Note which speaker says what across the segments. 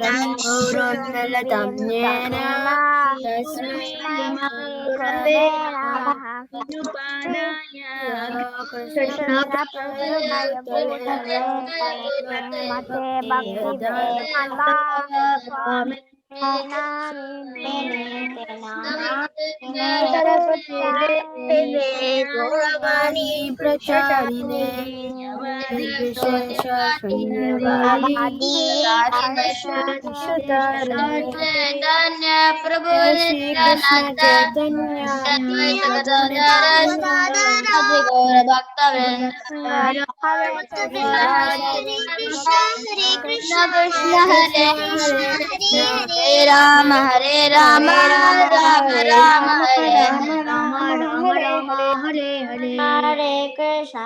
Speaker 1: तत्पूर्वोन्नलतं येन तस्मै गुरवे नमः
Speaker 2: अनुपादाय
Speaker 1: कृष्णप्रेष्ठाय भूतले श्रीमते भक्तिवेदान्त स्वामी नामिने सरस्वती देवे गौरवाणी प्रचारिणे निर्विशेष शून्यवादी सुतरणे
Speaker 3: चैतन्य प्रभु
Speaker 1: श्री कृष्ण चैतन्य प्रभु नित्यानंद
Speaker 3: श्री गौर भक्तवृंद
Speaker 1: हरे कृष्ण
Speaker 3: कृष्ण कृष्ण हरे
Speaker 1: हरे कृष्ण
Speaker 3: हरे राम राम राम हरे
Speaker 1: हरे कृष्ण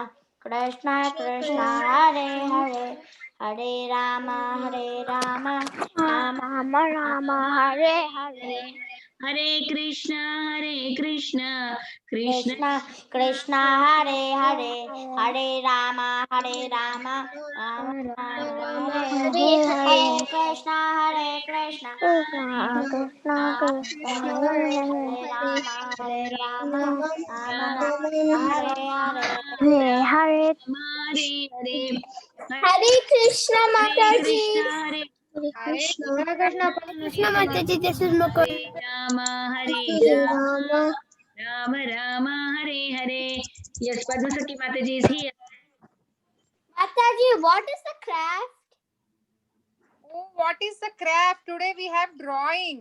Speaker 1: कृष्ण कृष्ण हरे हरे हरे राम राम राम हरे हरे
Speaker 2: हरे कृष्ण कृष्ण
Speaker 1: कृष्ण कृष्ण हरे हरे हरे राम राम हरे हरे कृष्ण कृष्ण कृष्ण हरे राम हरे हरे
Speaker 3: हरे कृष्ण माता जी
Speaker 2: हरे
Speaker 1: कृष्ण माता जी जैसे
Speaker 2: राम हरे Ram Ram Ram Hare Hare. Yes, Padmasaki Mataji is here.
Speaker 3: Mataji, what is the craft?
Speaker 4: Oh, what is the craft? Today we have drawing.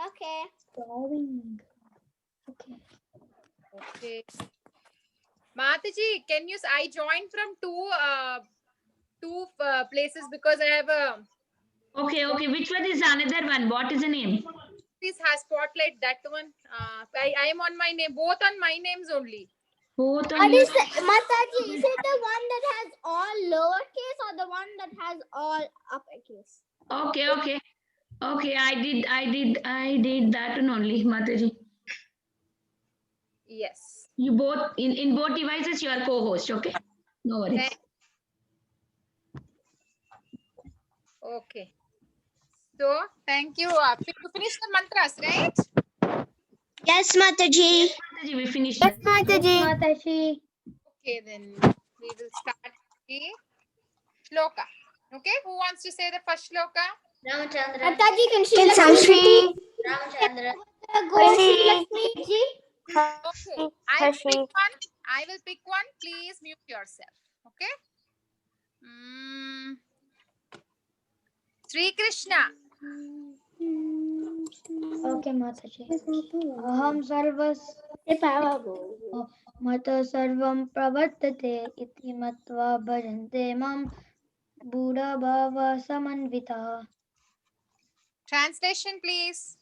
Speaker 3: Okay.
Speaker 1: drawing.
Speaker 4: Okay. Mataji, can you? I joined from two places because I have a.
Speaker 2: Okay. Which one is another one? What is the name?
Speaker 4: This has spotlight. That one. I am on my name. Both on my names only.
Speaker 2: Both on
Speaker 3: What
Speaker 2: you.
Speaker 3: is the Mataji? Is it the one that has all lowercase or the one that has all uppercase?
Speaker 2: Okay. I did that one only, Mataji.
Speaker 4: Yes.
Speaker 2: You both in both devices you are co-host. Okay. No worries.
Speaker 4: Okay. So thank you. You finished the mantras, right?
Speaker 3: Yes, Mataji.
Speaker 2: Mataji, we finished.
Speaker 1: Yes, Mataji.
Speaker 4: Okay, then we will start the shloka. Okay, who wants to say the first shloka?
Speaker 3: Ramachandra. Mataji, can Ramachandra. Lakshmi ji.
Speaker 4: Okay, I will pick one. Please mute yourself. Okay. Sri Krishna.
Speaker 1: Okay, Mataji. Aham sarvasya mata sarvam pravartate iti matva bhajante mam buddha bhava samanvita.
Speaker 4: Translation, please.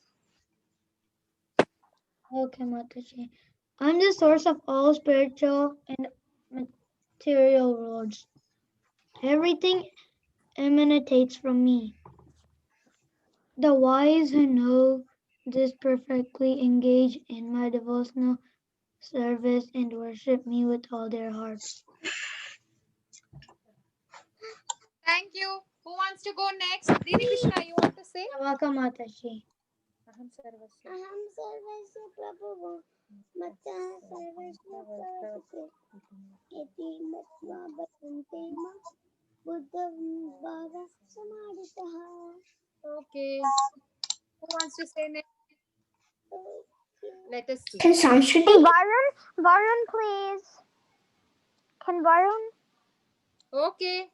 Speaker 1: Okay, Mataji. I'm the source of all spiritual and material worlds. Everything emanates from me. The wise who know this perfectly engage in my devotional service and worship me with all their hearts.
Speaker 4: Thank you. Who wants to go next? Dini Krishna, you want to say?
Speaker 1: Welcome, Mataji.
Speaker 4: Aham sarvasya
Speaker 3: Prabhu. Mata sarvasya pravartate. Iti matva bhajante mam buddha bhava samadhitaha.
Speaker 4: Okay. Who wants to say next? Let us see.
Speaker 3: Can Sanskriti?
Speaker 1: Varun, please. Can Varun?
Speaker 4: Okay.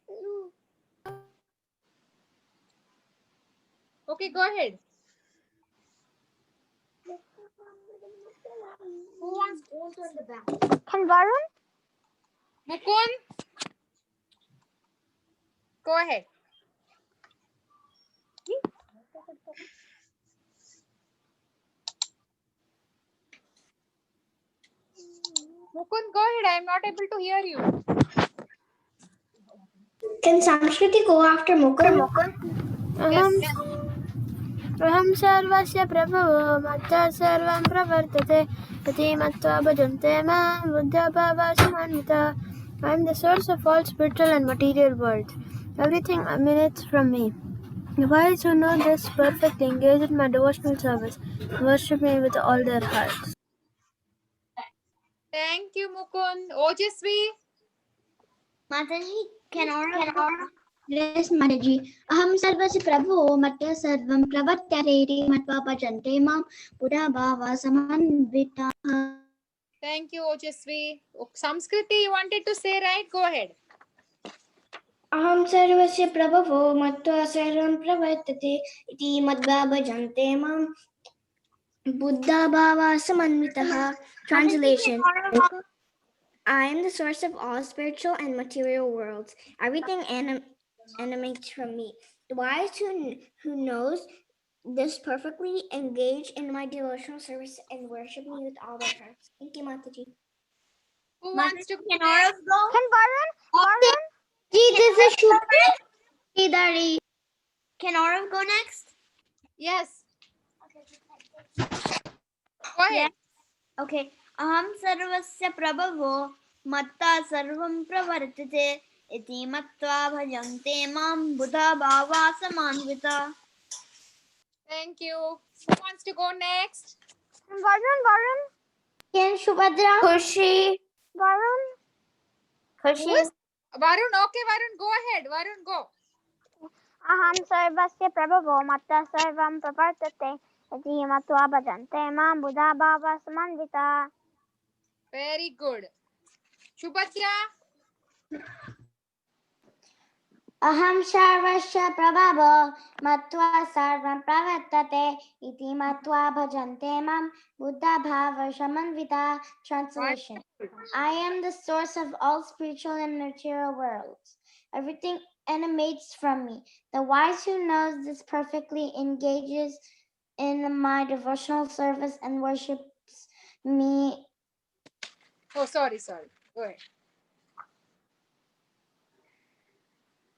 Speaker 4: Okay, go ahead. Who wants to go in the back?
Speaker 1: Can Varun?
Speaker 4: Mukund. Go ahead. Mukund, go ahead. I am not able to hear you.
Speaker 3: Can Sanskriti go after Mukund?
Speaker 1: Aham sarvasya prabhavo matta sarvam pravartate iti matva bhajante mam buddha bhava samanvita. I am the source of all spiritual and material worlds.
Speaker 5: Everything emanates from me. The wise who know this perfectly engage in my devotional service and worship me with all their hearts.
Speaker 4: Thank you, Mukund. Ojasvi.
Speaker 3: Mataji, can all of them? Yes, Mataji. Aham sarvasya prabhu matya sarvam pravatyate matva pachante mam buddha bhava samanvita.
Speaker 4: Thank you, Ojasvi. Samskriti, you wanted to say, right? Go ahead.
Speaker 3: अहं सर्वस्य प्रभवो मत्वा सर्वं प्रवर्तते इति मद्वा भजन्ते मां बुद्धाभावा समन्वितः. Translation. I am the source of all spiritual and material worlds. Everything emanates from me. The wise who knows this perfectly engage in my devotional service and worship me with all their hearts. Thank you, Mataji.
Speaker 4: Who wants to
Speaker 3: Can Aurav go? Can Varun? This is Shubhri. Can Aurav go next?
Speaker 4: Yes. Go ahead.
Speaker 3: Okay. Aham sarvasya prabhavo matta sarvam pravartate iti matva bhajante mam buddha bhava samanvita.
Speaker 4: Thank you. Who wants to go next?
Speaker 3: Varun. Can Shubhadra? Khushi. Varun.
Speaker 4: Who is Varun? Okay, Varun, go ahead. Varun, go.
Speaker 3: Aham sarvasya prabhavo matta sarvam pravartate iti matva bhajante mam buddha bhava samanvita.
Speaker 4: Very good. Shubhadra.
Speaker 3: Aham sarvasya prabhavo matva sarvam pravartate iti matva bhajante mam buddha bhava samanvita. Translation. I am the source of all spiritual and material worlds. Everything emanates from me. The wise who knows this perfectly engages in my devotional service and worships me.
Speaker 4: Oh, sorry. Go ahead.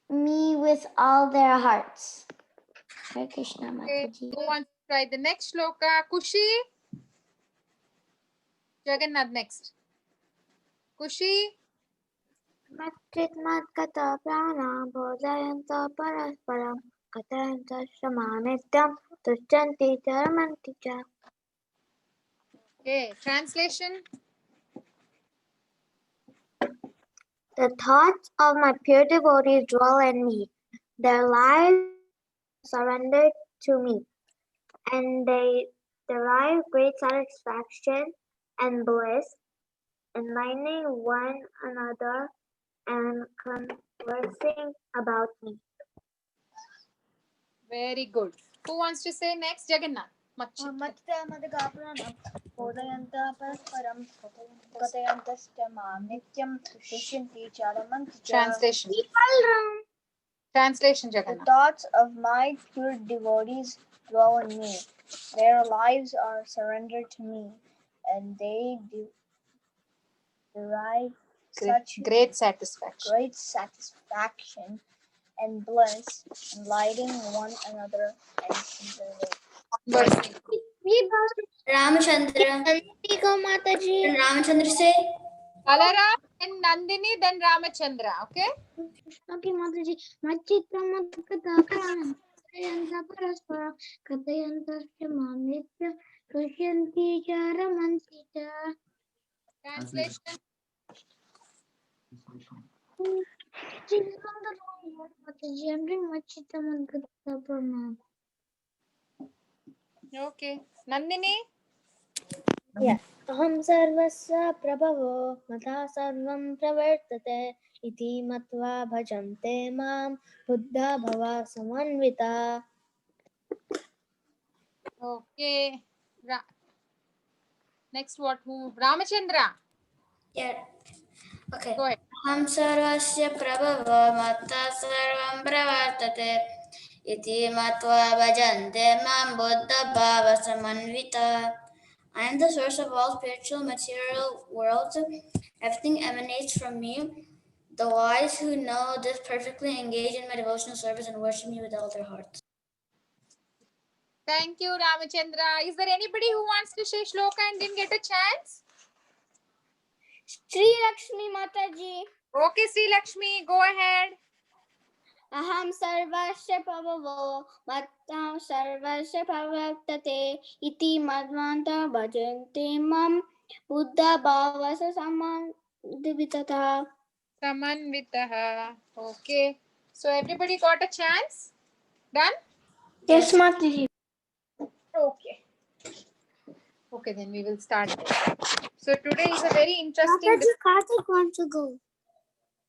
Speaker 3: Me with all their hearts. Hare Krishna,
Speaker 4: Okay.
Speaker 3: Mataji.
Speaker 4: Who wants to try the next shloka? Kushi. Jagannath next. Kushi.
Speaker 5: Matritmatkata prana bodhayanta parasparam katayanta shamanityam tuchanti charamanti cha.
Speaker 4: Okay. Translation.
Speaker 5: The thoughts of my pure devotees dwell in me. Their lives are surrendered to me, and they derive great satisfaction and bliss, enlightening one another and conversing about me.
Speaker 4: Very good. Who wants to say next? Jagannath.
Speaker 5: bodhayanta parasparam katayantashcha mam nityam tushyanti charamanti cha.
Speaker 4: Translation. Translation,
Speaker 5: The
Speaker 4: Jagannath.
Speaker 5: thoughts of my pure devotees dwell in me. Their lives are surrendered to me, and they derive such
Speaker 4: Great satisfaction.
Speaker 5: great satisfaction and bliss, enlightening one another and conversing. Ramachandra. Can Ramachandra say?
Speaker 4: Alara, then Nandini, then Ramachandra. Okay?
Speaker 3: Okay, Mataji. Machitra matkata pranam katayanta paraspara katayanta shamamnitya tushyanti charamanti cha.
Speaker 4: Translation.
Speaker 3: Mataji, I'm doing Machitra matkata pranam.
Speaker 4: Okay. Nandini.
Speaker 5: अहं सर्वस्य प्रभवो मता सर्वं प्रवर्तते इति मत्वा भजन्ते मां बुद्धा भवा समन्विता.
Speaker 4: Okay. Next what? Who? Ramachandra.
Speaker 5: Yeah. Okay.
Speaker 4: Go ahead.
Speaker 5: अहं सर्वस्य प्रभवो मता सर्वं प्रवर्तते इति मत्वा भजन्ते मां बुद्धा भवा समन्विता. I am the source of all spiritual material worlds. Everything emanates from me. The wise who know this perfectly engage in my devotional service and worship me with all their hearts.
Speaker 4: Thank you, Ramachandra. Is there anybody who wants to say shloka and didn't get a chance?
Speaker 3: Sri Lakshmi Mataji.
Speaker 4: Okay, Sri Lakshmi, go ahead.
Speaker 3: Aham sarvasya prabhavo mattam sarvasya pravartate iti madvanta bhajante mam buddha bhavasa samandivitata.
Speaker 4: Samanvitaha. Okay. So everybody got a chance? Done?
Speaker 3: Yes, Mataji.
Speaker 4: Okay. Okay, then we will start. So today is a very interesting.
Speaker 3: Karthik wants to go.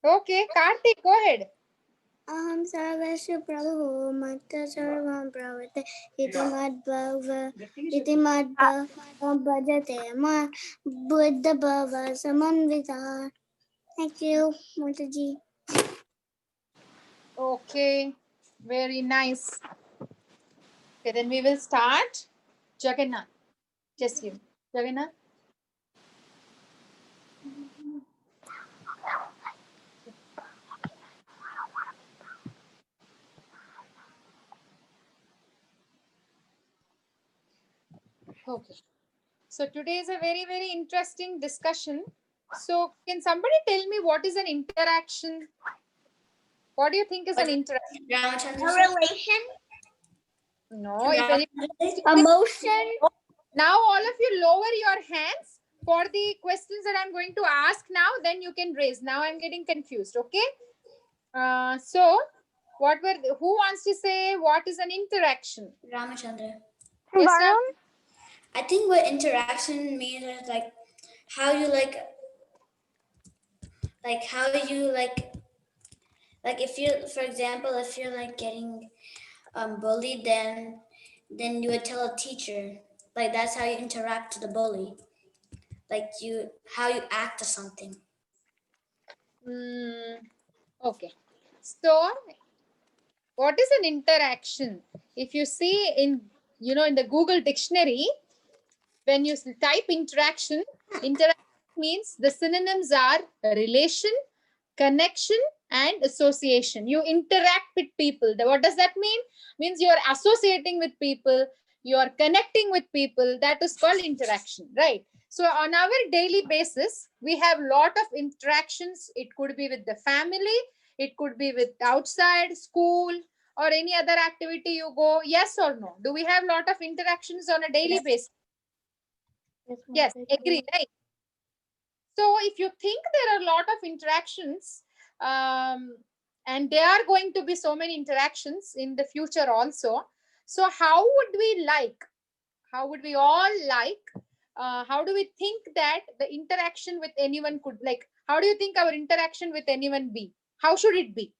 Speaker 4: Okay, Karthik, go ahead.
Speaker 3: Aham sarvasya prabhu matta sarvam pravate iti madbhava bhajate ma buddha bhava samanvita. Thank you, Mataji.
Speaker 4: Okay, very nice. Okay, then we will start. Jagannath, just you. Jagannath. Okay. So today is a very, very interesting discussion. So can somebody tell me what is an interaction? What do you think is an interaction?
Speaker 5: Ramachandra.
Speaker 3: relation,
Speaker 4: No, if any,
Speaker 3: emotion.
Speaker 4: now all of you lower your hands for the questions that I'm going to ask now, then you can raise. Now I'm getting confused, okay? So who wants to say what is an interaction?
Speaker 5: Ramachandra.
Speaker 4: Yes, Ram?
Speaker 5: I think what interaction means is like how you how you if you, for example, if you're like getting bullied, then you would tell a teacher, like that's how you interact to the bully, like how you act or something.
Speaker 4: Okay. So what is an interaction? If you see in the Google dictionary, when you type interaction means the synonyms are relation, connection, and association. You interact with people. What does that mean? Means you are associating with people, you are connecting with people. That is called interaction, right? So on our daily basis, we have lot of interactions. It could be with the family, it could be with outside school, or any other activity you go. Yes or no? Do we have lot of interactions on a daily basis? Yes, agree, right? So if you think there are a lot of interactions, and there are going to be so many interactions in the future also, so how would we all like, how do we think that the interaction with anyone could, like, how do you think our interaction with anyone be? How should it be?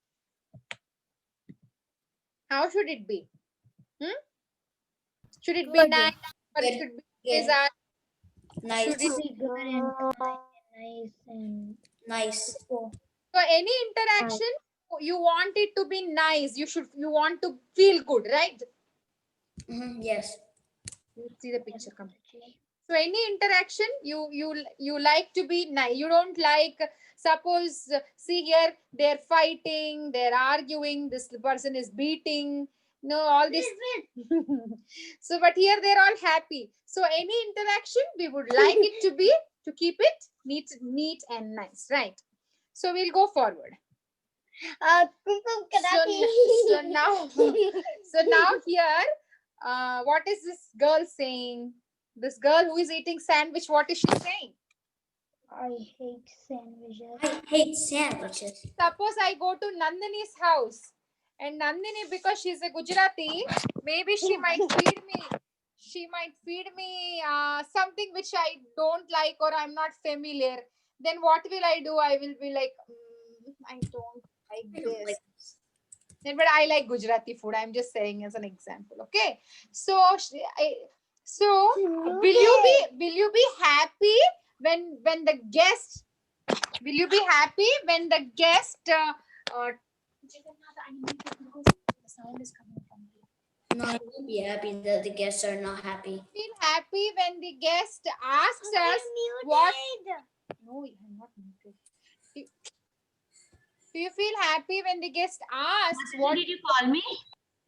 Speaker 4: How should it be? Should it be nice, or it should be bizarre?
Speaker 5: Nice.
Speaker 4: Should it
Speaker 1: Be good and kind and nice and
Speaker 5: Nice.
Speaker 1: cool.
Speaker 4: So any interaction, you want it to be nice. You want to feel good, right?
Speaker 5: Yes.
Speaker 4: Let's see the picture. Come. So any interaction, you like to be nice. You don't like, suppose, see here, they're fighting, they're arguing, this person is beating. No, all this. So, but here they're all happy. So any interaction, we would like it to keep it neat and nice, right? So we'll go forward. So now here, what is this girl saying? This girl who is eating sandwich, what is she saying?
Speaker 1: I hate sandwiches.
Speaker 5: I hate sandwiches.
Speaker 4: Suppose I go to Nandini's house, and Nandini, because she's a Gujarati, maybe she might feed me. She might feed me something which I don't like or I'm not familiar. Then what will I do? I will be like, I don't like this. But I like Gujarati food. I'm just saying as an example. Okay. So, will you be happy when the guest? Will you be happy when the guest? The sound is coming from here.
Speaker 5: No, I won't be happy that the guests are not happy.
Speaker 4: Feel happy when the guest asks us what? No, I'm not muted. Do you feel happy when the guest asks what
Speaker 2: Did you call me?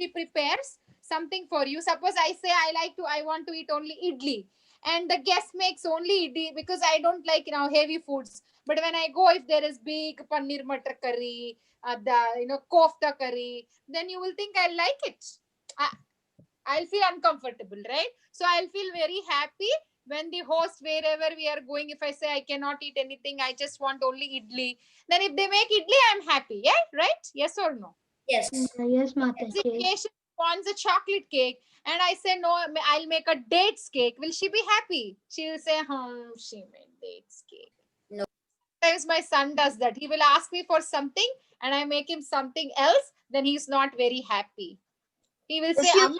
Speaker 4: he prepares something for you? Suppose I say I want to eat only idli, and the guest makes only idli because I don't like heavy foods. But when I go, if there is big paneer matar curry, the kofta curry, then you will think I like it. I'll feel uncomfortable, right? So I'll feel very happy when the host, wherever we are going, if I say I cannot eat anything, I just want only idli, then if they make idli, I'm happy. Yeah, right? Yes or no?
Speaker 5: Yes.
Speaker 1: Yes,
Speaker 4: As
Speaker 1: Mataji.
Speaker 4: if Keshav wants a chocolate cake and I say no, I'll make a dates cake. Will she be happy? She will say, she made dates cake.
Speaker 5: No.
Speaker 4: Sometimes my son does that. He will ask me for something and I make him something else, then he's not very happy. He will say, Amma,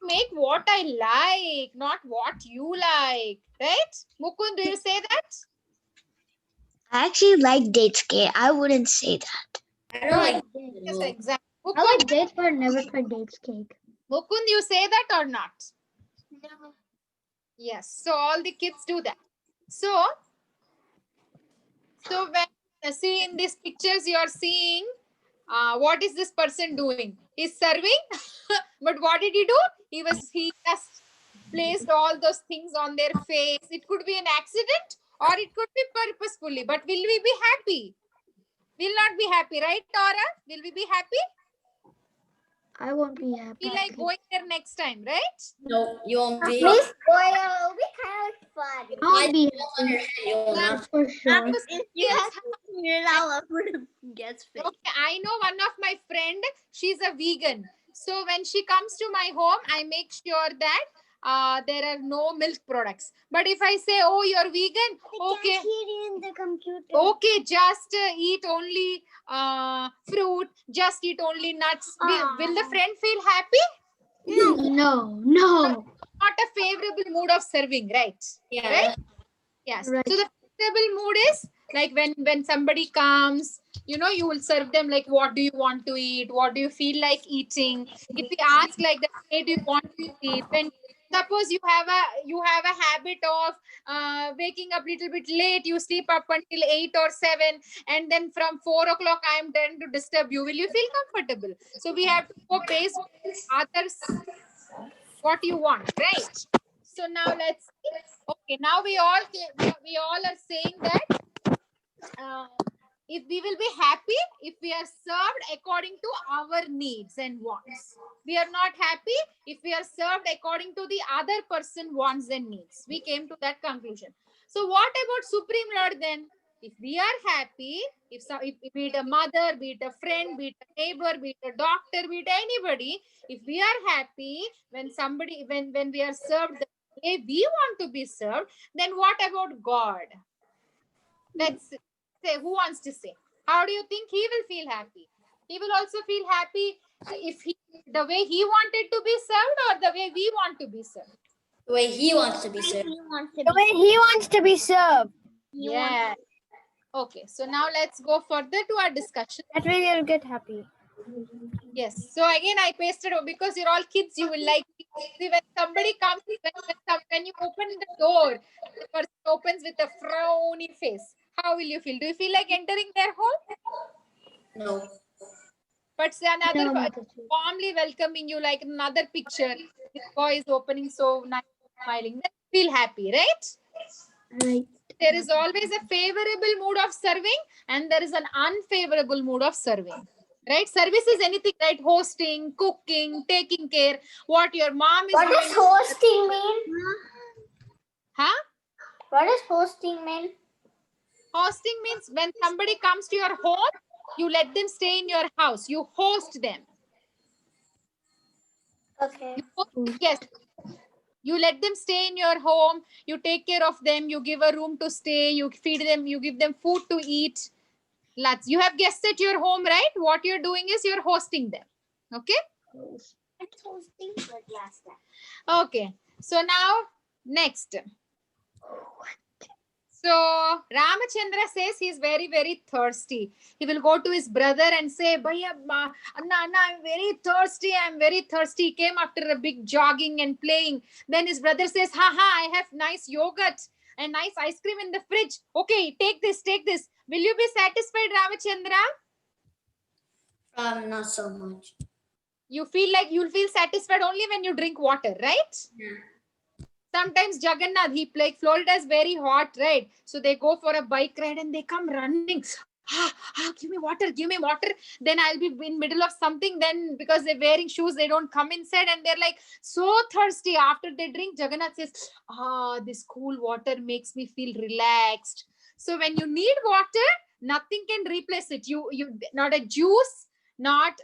Speaker 4: make what I like, not what you like. Right? Mukund, do you say that?
Speaker 6: I actually like dates cake. I wouldn't say that.
Speaker 5: I don't like
Speaker 4: Yes,
Speaker 5: no.
Speaker 4: exactly.
Speaker 1: I
Speaker 4: Mukund,
Speaker 1: like dates, but I never tried dates cake.
Speaker 4: Mukund, you say that or not?
Speaker 6: No.
Speaker 4: Yes. So all the kids do that. So when see in these pictures, you are seeing what is this person doing? He's serving, but what did he do? He just placed all those things on their face. It could be an accident or it could be purposefully. But will we be happy? Will not be happy, right, Tora? Will we be happy?
Speaker 1: I won't be happy.
Speaker 4: Be like going there next time, right?
Speaker 5: No, you won't be.
Speaker 3: Miss Boyle will be kind of fun.
Speaker 1: I'll be
Speaker 5: On your
Speaker 1: happy
Speaker 5: head, you will not.
Speaker 1: for sure.
Speaker 6: If you have to figure it out, I would guess fake.
Speaker 4: Okay, I know one of my friend, she's a vegan. So when she comes to my home, I make sure that there are no milk products. But if I say, oh, you're vegan, okay,
Speaker 3: in the computer.
Speaker 4: okay, just eat only fruit, just eat only nuts. Will the friend feel happy?
Speaker 1: No.
Speaker 4: Not a favorable mood of serving, right?
Speaker 5: Yeah.
Speaker 4: Right? Yes.
Speaker 1: Right.
Speaker 4: So the favorable mood is like when somebody comes, you will serve them like, what do you want to eat? What do you feel like eating? If we ask like that, hey, do you want to eat? When suppose you have a habit of waking up little bit late, you sleep up until 8 or 7, and then from 4 o'clock I am trying to disturb you. Will you feel comfortable? So we have to go based on others what you want, right? So now let's see. Okay, now we all are saying that if we will be happy if we are served according to our needs and wants. We are not happy if we are served according to the other person wants and needs. We came to that conclusion. So what about Supreme Lord then? If we are happy, if be it a mother, be it a friend, be it a neighbor, be it a doctor, be it anybody, if we are happy when we are served the way we want to be served, then what about God? Let's say, who wants to say? How do you think he will feel happy? He will also feel happy if the way he wanted to be served or the way we want to be served.
Speaker 5: The way he wants to be served.
Speaker 6: The way he wants to be served.
Speaker 4: Yeah. Okay, so now let's go further to our discussion.
Speaker 6: That way you'll get happy.
Speaker 4: Yes. So again, I pasted because you're all kids. You will like see when somebody comes when you open the door, the person opens with a frowny face. How will you feel? Do you feel like entering their home?
Speaker 5: No.
Speaker 4: But say another
Speaker 1: No, Mataji.
Speaker 4: warmly welcoming you, like another picture. This boy is opening so nice, smiling. Then feel happy, right?
Speaker 1: Right.
Speaker 4: There is always a favorable mood of serving and there is an unfavorable mood of serving. Right? Service is anything, right? Hosting, cooking, taking care. What your mom is
Speaker 3: What
Speaker 4: doing.
Speaker 3: does hosting mean?
Speaker 4: Huh?
Speaker 3: What does hosting mean?
Speaker 4: Hosting means when somebody comes to your home, you let them stay in your house. You host them.
Speaker 3: Okay.
Speaker 4: Yes. You let them stay in your home. You take care of them. You give a room to stay. You feed them. You give them food to eat. You have guests at your home, right? What you're doing is you're hosting them. Okay?
Speaker 3: Hosting for last time.
Speaker 4: Okay. So now, next. So Ramachandra says he's very, very thirsty. He will go to his brother and say, Bhaiya, Anna, I'm very thirsty. I'm very thirsty. He came after a big jogging and playing. Then his brother says, I have nice yogurt and nice ice cream in the fridge. Okay, take this. Will you be satisfied, Ramachandra?
Speaker 5: Not so much.
Speaker 4: You feel like you'll feel satisfied only when you drink water, right?
Speaker 5: Yeah.
Speaker 4: Sometimes Jagannath, Florida is very hot, right? So they go for a bike ride and they come running. Give me water, give me water. Then I'll be in middle of something. Then because they're wearing shoes, they don't come inside and they're like so thirsty. After they drink, Jagannath says, this cool water makes me feel relaxed. So when you need water, nothing can replace it. You not a juice, not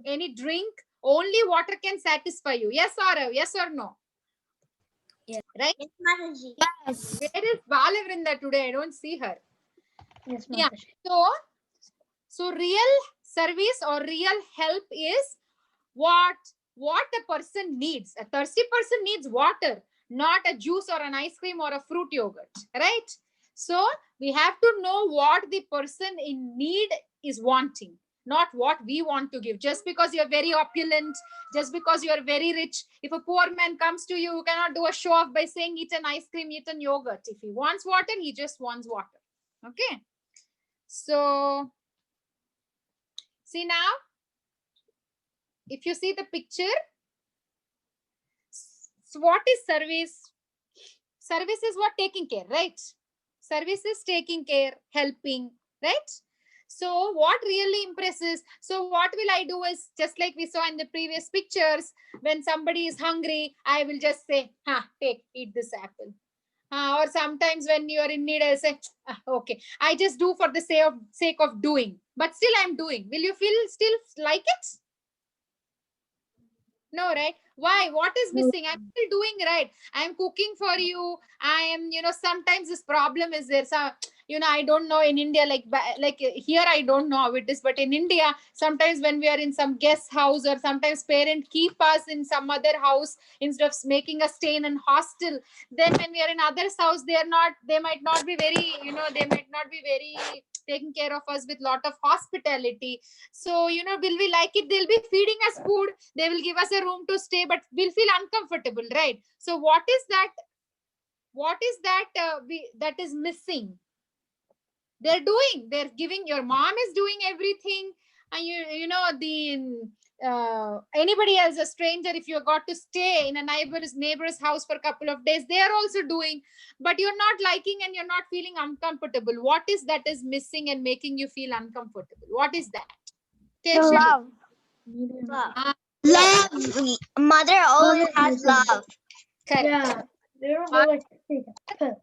Speaker 4: any drink. Only water can satisfy you. Yes or yes or no? Right?
Speaker 6: Yes, Mataji.
Speaker 3: Yes.
Speaker 4: Where is Balavrinda today? I don't see her.
Speaker 1: Yes,
Speaker 4: Yeah.
Speaker 1: Mataji.
Speaker 4: So real service or real help is what a person needs. A thirsty person needs water, not a juice or an ice cream or a fruit yogurt, right? So we have to know what the person in need is wanting, not what we want to give. Just because you're very opulent, just because you're very rich, if a poor man comes to you, you cannot do a show off by saying eat an ice cream, eat an yogurt. If he wants water, he just wants water. Okay. So see now, if you see the picture, so what is service? Service is what? Taking care, right? Service is taking care, helping, right? So what really impresses? So what will I do is, just like we saw in the previous pictures, when somebody is hungry, I will just say, eat this apple. Or sometimes when you are in need, I'll say, okay, I just do for the sake of doing, but still I'm doing. Will you feel still like it? No, right? Why? What is missing? I'm still doing, right? I'm cooking for you. I am, sometimes this problem is there. So, I don't know in India, like here, I don't know how it is, but in India, sometimes when we are in some guest house or sometimes parent keep us in some other house instead of making us stay in an hostel. Then when we are in others' house, they might not be very, they might not be very taking care of us with lot of hospitality. So, will we like it? They'll be feeding us food. They will give us a room to stay, but we'll feel uncomfortable, right? So what is that? What is that that is missing? They're giving, your mom is doing everything. And anybody else, a stranger, if you got to stay in a neighbor's house for a couple of days, they are also doing, but you're not liking and you're not feeling uncomfortable. What is that is missing and making you feel uncomfortable? What is that?
Speaker 3: Love.
Speaker 6: Love. Mother always has love.
Speaker 4: Correct.
Speaker 1: Yeah. They don't go like this.
Speaker 4: Is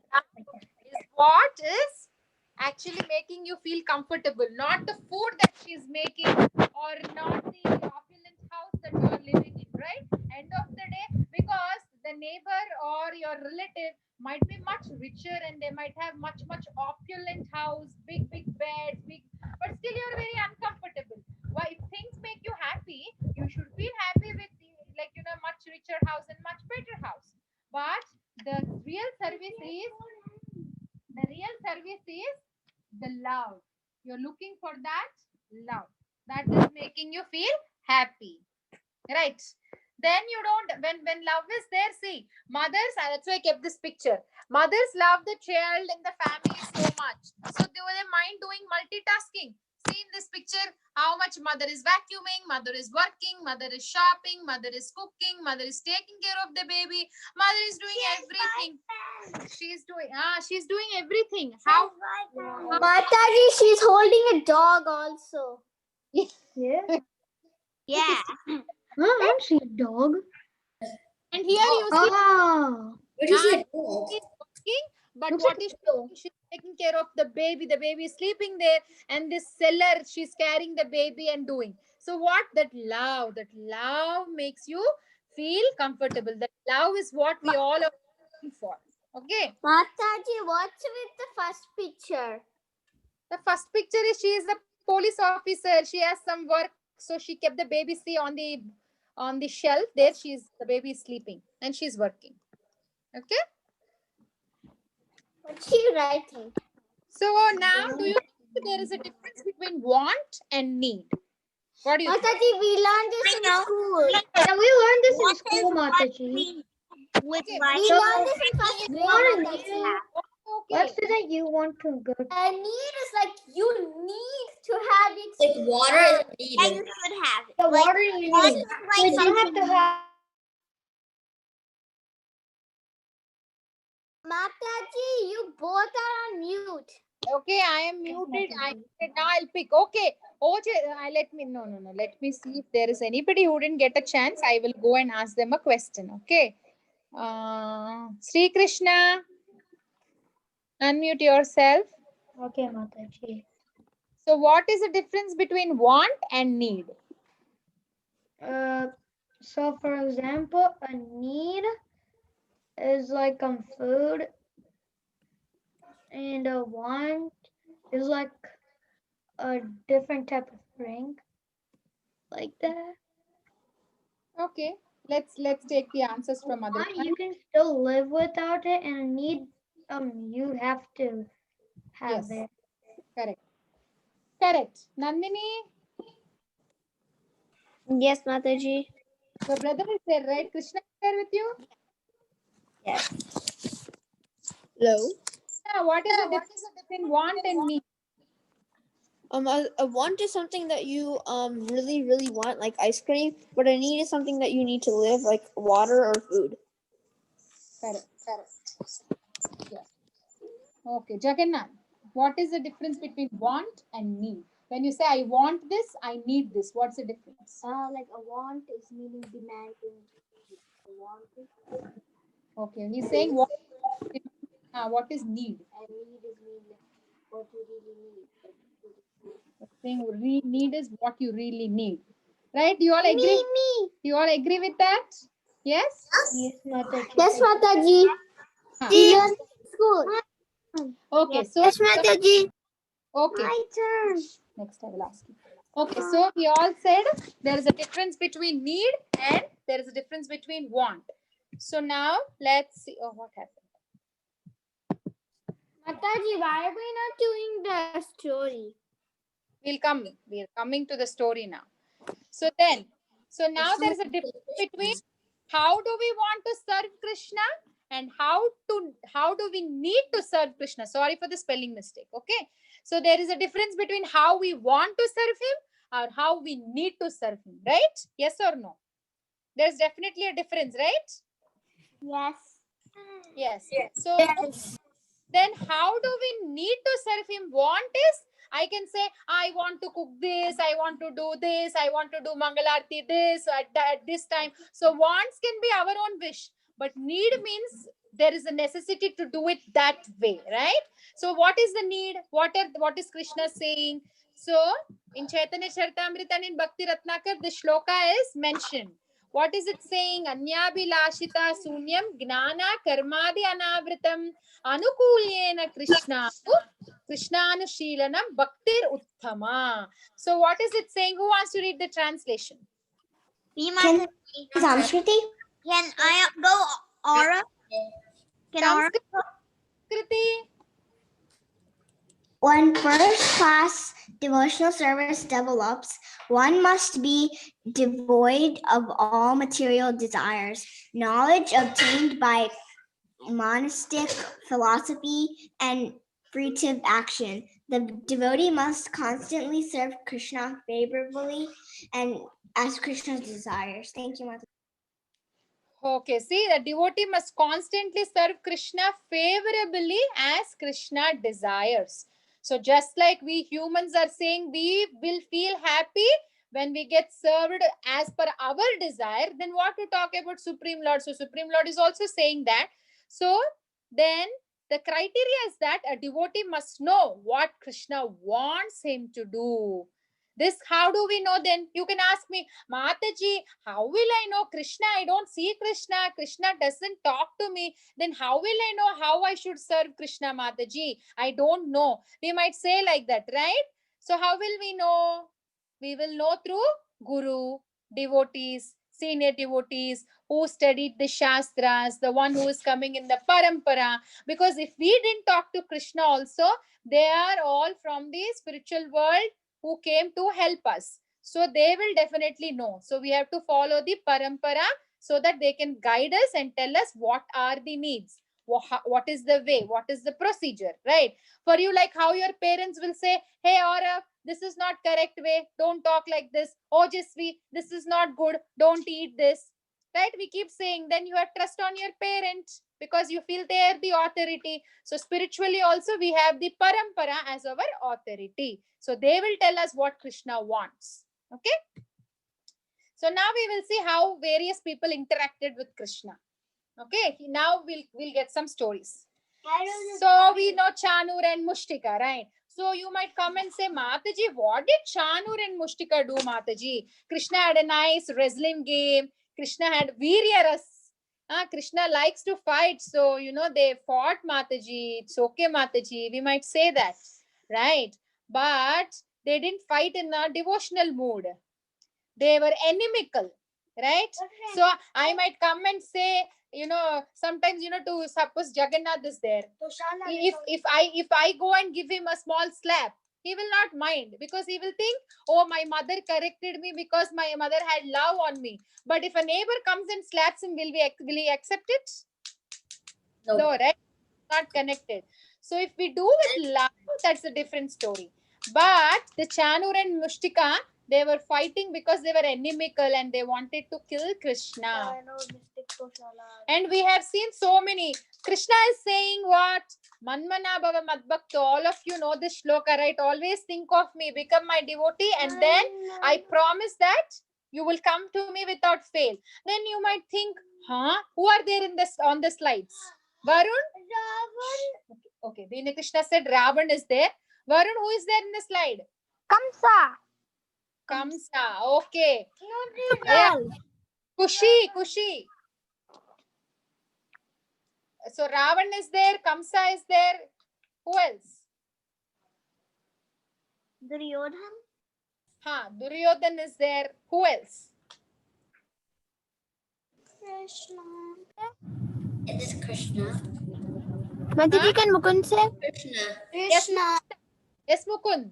Speaker 4: what is actually making you feel comfortable, not the food that she's making or not the opulent house that you are living in, right? End of the day, because the neighbor or your relative might be much richer and they might have much opulent house, big beds, but still you're very uncomfortable. Why? If things make you happy, you should feel happy with much richer house and much better house. But the real service is the love. You're looking for that love that is making you feel happy, right? Then you don't, when love is there, see, mothers, that's why I kept this picture. Mothers love the child and the family so much, so they mind doing multitasking. See in this picture how much mother is vacuuming, mother is working, mother is shopping, mother is cooking, mother is taking care of the baby, mother is doing everything. She's doing everything. How?
Speaker 3: Mataji, she's holding a dog also.
Speaker 1: Yeah.
Speaker 6: Yeah.
Speaker 1: I don't see a dog.
Speaker 4: And here you see
Speaker 5: What is it?
Speaker 4: she's working, but
Speaker 1: Looks
Speaker 4: what
Speaker 1: like
Speaker 4: is she doing? She's taking care of the baby. The baby is sleeping there, and this seller, she's carrying the baby and doing. So what? That love makes you feel comfortable. That love is what we all are looking for. Okay.
Speaker 3: Mataji, what's with the first picture?
Speaker 4: The first picture is she is the police officer. She has some work, so she kept the baby on the shelf. There, the baby is sleeping and she's working. Okay.
Speaker 3: What's she writing?
Speaker 4: So now, do you think there is a difference between want and need? What do you think?
Speaker 3: Mataji, we learned this in school.
Speaker 1: Yeah, we learned this in school, Mataji.
Speaker 6: With
Speaker 4: Okay,
Speaker 6: like
Speaker 3: We learned this in first grade,
Speaker 1: want
Speaker 3: Mataji.
Speaker 4: Okay.
Speaker 1: Let's say that you want to go.
Speaker 3: A need is like you need to have it.
Speaker 5: Like water is
Speaker 6: yeah, you
Speaker 5: needed.
Speaker 6: should have it.
Speaker 1: The
Speaker 6: Like,
Speaker 1: water you
Speaker 6: this
Speaker 1: need.
Speaker 6: is
Speaker 1: So you
Speaker 6: like
Speaker 1: don't have to have
Speaker 3: Mataji, you both are on mute.
Speaker 4: Okay, I am muted. Now I'll pick. Okay. Oh, let me no. Let me see if there is anybody who didn't get a chance. I will go and ask them a question. Okay. Sri Krishna, unmute yourself.
Speaker 1: Okay, Mataji.
Speaker 4: So, what is the difference between want and need?
Speaker 1: So for example, a need is like food, and a want is like a different type of drink, like that.
Speaker 4: Okay. Let's take the answers from other.
Speaker 1: Want, you can still live without it, and a need, you have to have
Speaker 4: Yes.
Speaker 1: it.
Speaker 4: Correct. Correct. Nandini,
Speaker 6: Yes, Mataji.
Speaker 4: your brother is there, right? Krishna is there with you?
Speaker 6: Hello.
Speaker 4: Yeah, what is the difference between want and need?
Speaker 6: A want is something that you really want, like ice cream, but a need is something that you need to live, like water or food.
Speaker 4: Correct. Yeah. Okay, Jagannath, what is the difference between want and need? When you say I want this, I need this, what's the difference?
Speaker 3: Like a want is meaning demanding. A want is
Speaker 4: Okay, he's saying what is need?
Speaker 3: and need is meaning what you really need.
Speaker 4: Saying need is what you really need, right? You all agree? You all agree with that? Yes.
Speaker 1: Yes, Mataji.
Speaker 3: Yes, Mataji.
Speaker 4: Huh.
Speaker 3: We learn in school.
Speaker 4: Okay, so
Speaker 6: Mataji.
Speaker 4: okay.
Speaker 3: My turn.
Speaker 4: Next, I will ask you. Okay, so we all said there is a difference between need and there is a difference between want. So now let's see. Oh, what happened?
Speaker 3: Mataji, why are we not doing the story?
Speaker 4: We're coming to the story now. So now there is a difference between how do we want to serve Krishna and how do we need to serve Krishna. Sorry for the spelling mistake. Okay. So there is a difference between how we want to serve him or how we need to serve him, right? Yes or no? There's definitely a difference, right?
Speaker 3: Yes.
Speaker 4: Yes. So then how do we need to serve him? Want is I can say I want to cook this, I want to do this, I want to do Mangalarti this at this time. So wants can be our own wish, but need means there is a necessity to do it that way, right? So what is the need? What is Krishna saying? So in Chaitanya Charitamrita and in Bhakti Ratnakar, the shloka is mentioned. What is it saying? Anyabhilashita sunyam gnana karmadi anavritam anukulyena Krishnanushīlanam bhaktir uttama. So what is it saying? Who wants to read the translation?
Speaker 3: Can Samskriti?
Speaker 6: Can I go, Aura? Can Aura?
Speaker 4: Kriti?
Speaker 3: When first class devotional service develops, one must be devoid of all material desires. Knowledge obtained by monastic philosophy and fruitive action. The devotee must constantly serve Krishna favorably and as Krishna's desires. Thank you, Mata.
Speaker 4: Okay, see, the devotee must constantly serve Krishna favorably as Krishna desires. So just like we humans are saying we will feel happy when we get served as per our desire, then what to talk about Supreme Lord? So Supreme Lord is also saying that. So then the criteria is that a devotee must know what Krishna wants him to do. This, how do we know then? You can ask me, Mataji, how will I know Krishna? I don't see Krishna. Krishna doesn't talk to me. Then how will I know how I should serve Krishna, Mataji? I don't know. We might say like that, right? So how will we know? We will know through Guru, devotees, senior devotees who studied the Shastras, the one who is coming in the Parampara. Because if we didn't talk to Krishna also, they are all from the spiritual world who came to help us. So they will definitely know. So we have to follow the parampara so that they can guide us and tell us what are the needs. What is the way? What is the procedure, right? For you, like how your parents will say, hey, Aura, this is not correct way. Don't talk like this. Oh, Jasvi, this is not good. Don't eat this. Right? We keep saying, then you have trust on your parent. because you feel they are the authority. So spiritually also we have the parampara as our authority. So they will tell us what Krishna wants. Okay. So now we will see how various people interacted with Krishna. Okay. Now we'll get some stories. So we know Chanur and Mushtika, right? So you might come and say, Mataji, what did Chanur and Mushtika do, Mataji? Krishna had a nice wrestling game. Krishna had Viryaras. Krishna likes to fight. So, they fought, Mataji. It's okay, Mataji. We might say that, right? But they didn't fight in a devotional mood. They were inimical, right? So I might come and say, sometimes, to suppose Jagannath is there. If I go and give him a small slap, he will not mind, because he will think, oh, my mother corrected me because my mother had love on me. But if a neighbor comes and slaps him, will he accept it? No, right? Not connected. So if we do with love, that's a different story. But the Chanur and Mushtika, they were fighting because they were inimical and they wanted to kill Krishna. And we have seen so many. Krishna is saying what? Manmana Bhava Madbhakta. All of you know this shloka, right? Always think of me, become my devotee, and then I promise that you will come to me without fail. Then you might think, who are there on the slides? Varun? Ravan. Okay. Dini Krishna said Ravan is there. Varun, who is there in the slide? Kamsa. Okay. Yeah. Kushi. So Ravan is there. Kamsa is there. Who else?
Speaker 3: Duryodhan.
Speaker 4: Duryodhan is there. Who else?
Speaker 3: Krishna.
Speaker 5: It is Krishna.
Speaker 6: Mataji, can Mukund say?
Speaker 5: Krishna.
Speaker 4: Yes, Mukund.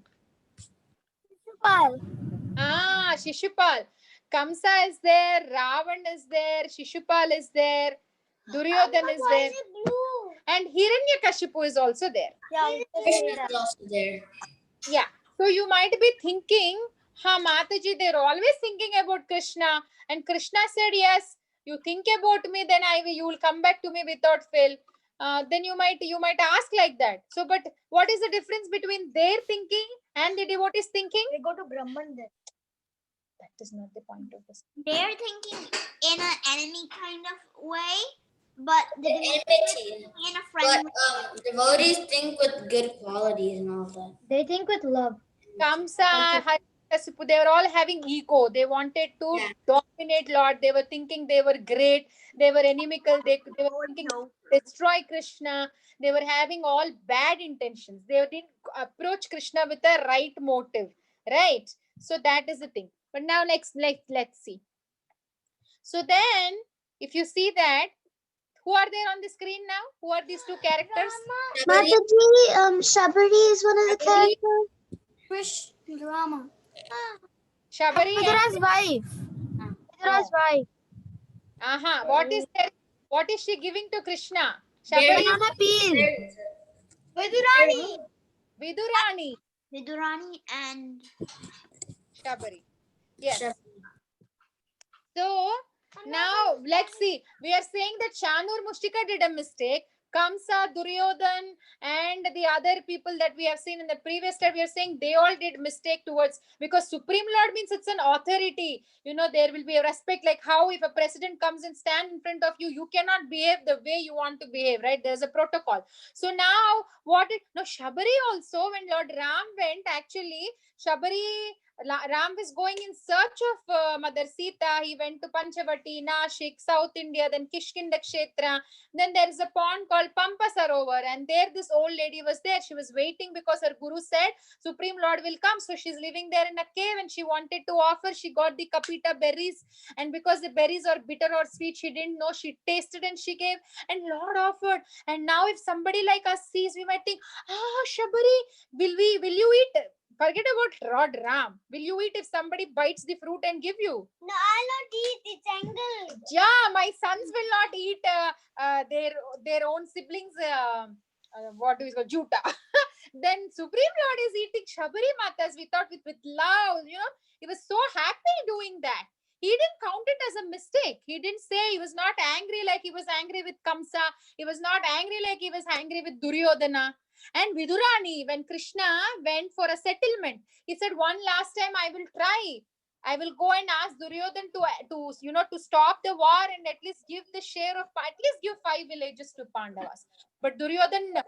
Speaker 4: Shishupal. Kamsa is there. Ravan is there. Shishupal is there. Duryodhan is there. And Hiranyakashipu is also there.
Speaker 5: Krishna is also there.
Speaker 4: Yeah. So you might be thinking, Mataji, they're always thinking about Krishna. And Krishna said, yes, you think about me, then you will come back to me without fail. Then you might ask like that. So, but what is the difference between their thinking and the devotees thinking?
Speaker 1: They go to Brahman then.
Speaker 4: That is not the point of this.
Speaker 3: They're thinking in an enemy kind of way, but the
Speaker 5: Enmity.
Speaker 3: in a
Speaker 5: But
Speaker 3: friendly
Speaker 5: devotees think with good qualities and all that.
Speaker 1: They think with love.
Speaker 4: Kamsa, Hiranyakashipu, they were all having ego. They wanted to dominate Lord. They were thinking they were great. They were inimical. They were thinking destroy Krishna. They were having all bad intentions. They didn't approach Krishna with a right motive, right? So that is the thing. But now let's see. So then, if you see that, who are there on the screen now? Who are these two characters?
Speaker 3: Mataji, Shabari is one of the
Speaker 5: Shabari.
Speaker 3: characters. Krishna Rama.
Speaker 4: Shabari.
Speaker 6: Vidura's wife. Vidura's wife.
Speaker 4: What is she giving to Krishna?
Speaker 5: Very-
Speaker 4: Shabari.
Speaker 6: Banana peel.
Speaker 3: Vidurani.
Speaker 4: Vidurani.
Speaker 3: Vidurani and
Speaker 4: Shabari. Yes.
Speaker 5: Shabari.
Speaker 4: So now let's see. We are saying that Chanur Mushtika did a mistake. Kamsa, Duryodhan, and the other people that we have seen in the previous slide, we are saying they all did mistake towards, because Supreme Lord means it's an authority. There will be a respect, like how if a president comes and stand in front of you, you cannot behave the way you want to behave, right? There's a protocol. So now Shabari also, when Lord Ram went, actually, Ram was going in search of Mother Sita. He went to Panchavati, Nashik, South India, then Kishkinda Kshetra. Then there is a pond called Pampa Sarovar, and there this old lady was there. She was waiting because her guru said Supreme Lord will come. So she's living there in a cave, and she wanted to offer. She got the kapita berries, and because the berries are bitter or sweet, she didn't know. She tasted and she gave, and Lord offered. And now if somebody like us sees, we might think, Shabari, will you eat? Forget about Lord Ram. Will you eat if somebody bites the fruit and give you?
Speaker 3: no, I'll not eat. It's angle.
Speaker 4: Yeah, my sons will not eat their own siblings. What do we call juta? Then Supreme Lord is eating Shabari Matas with love. He was so happy doing that. He didn't count it as a mistake. He didn't say, he was not angry like he was angry with Kamsa. He was not angry like he was angry with Duryodhana. And Vidurani, when Krishna went for a settlement, he said, one last time I will try. I will go and ask Duryodhan to stop the war and at least give the share of, at least give 5 villages to Pandavas. But Duryodhan,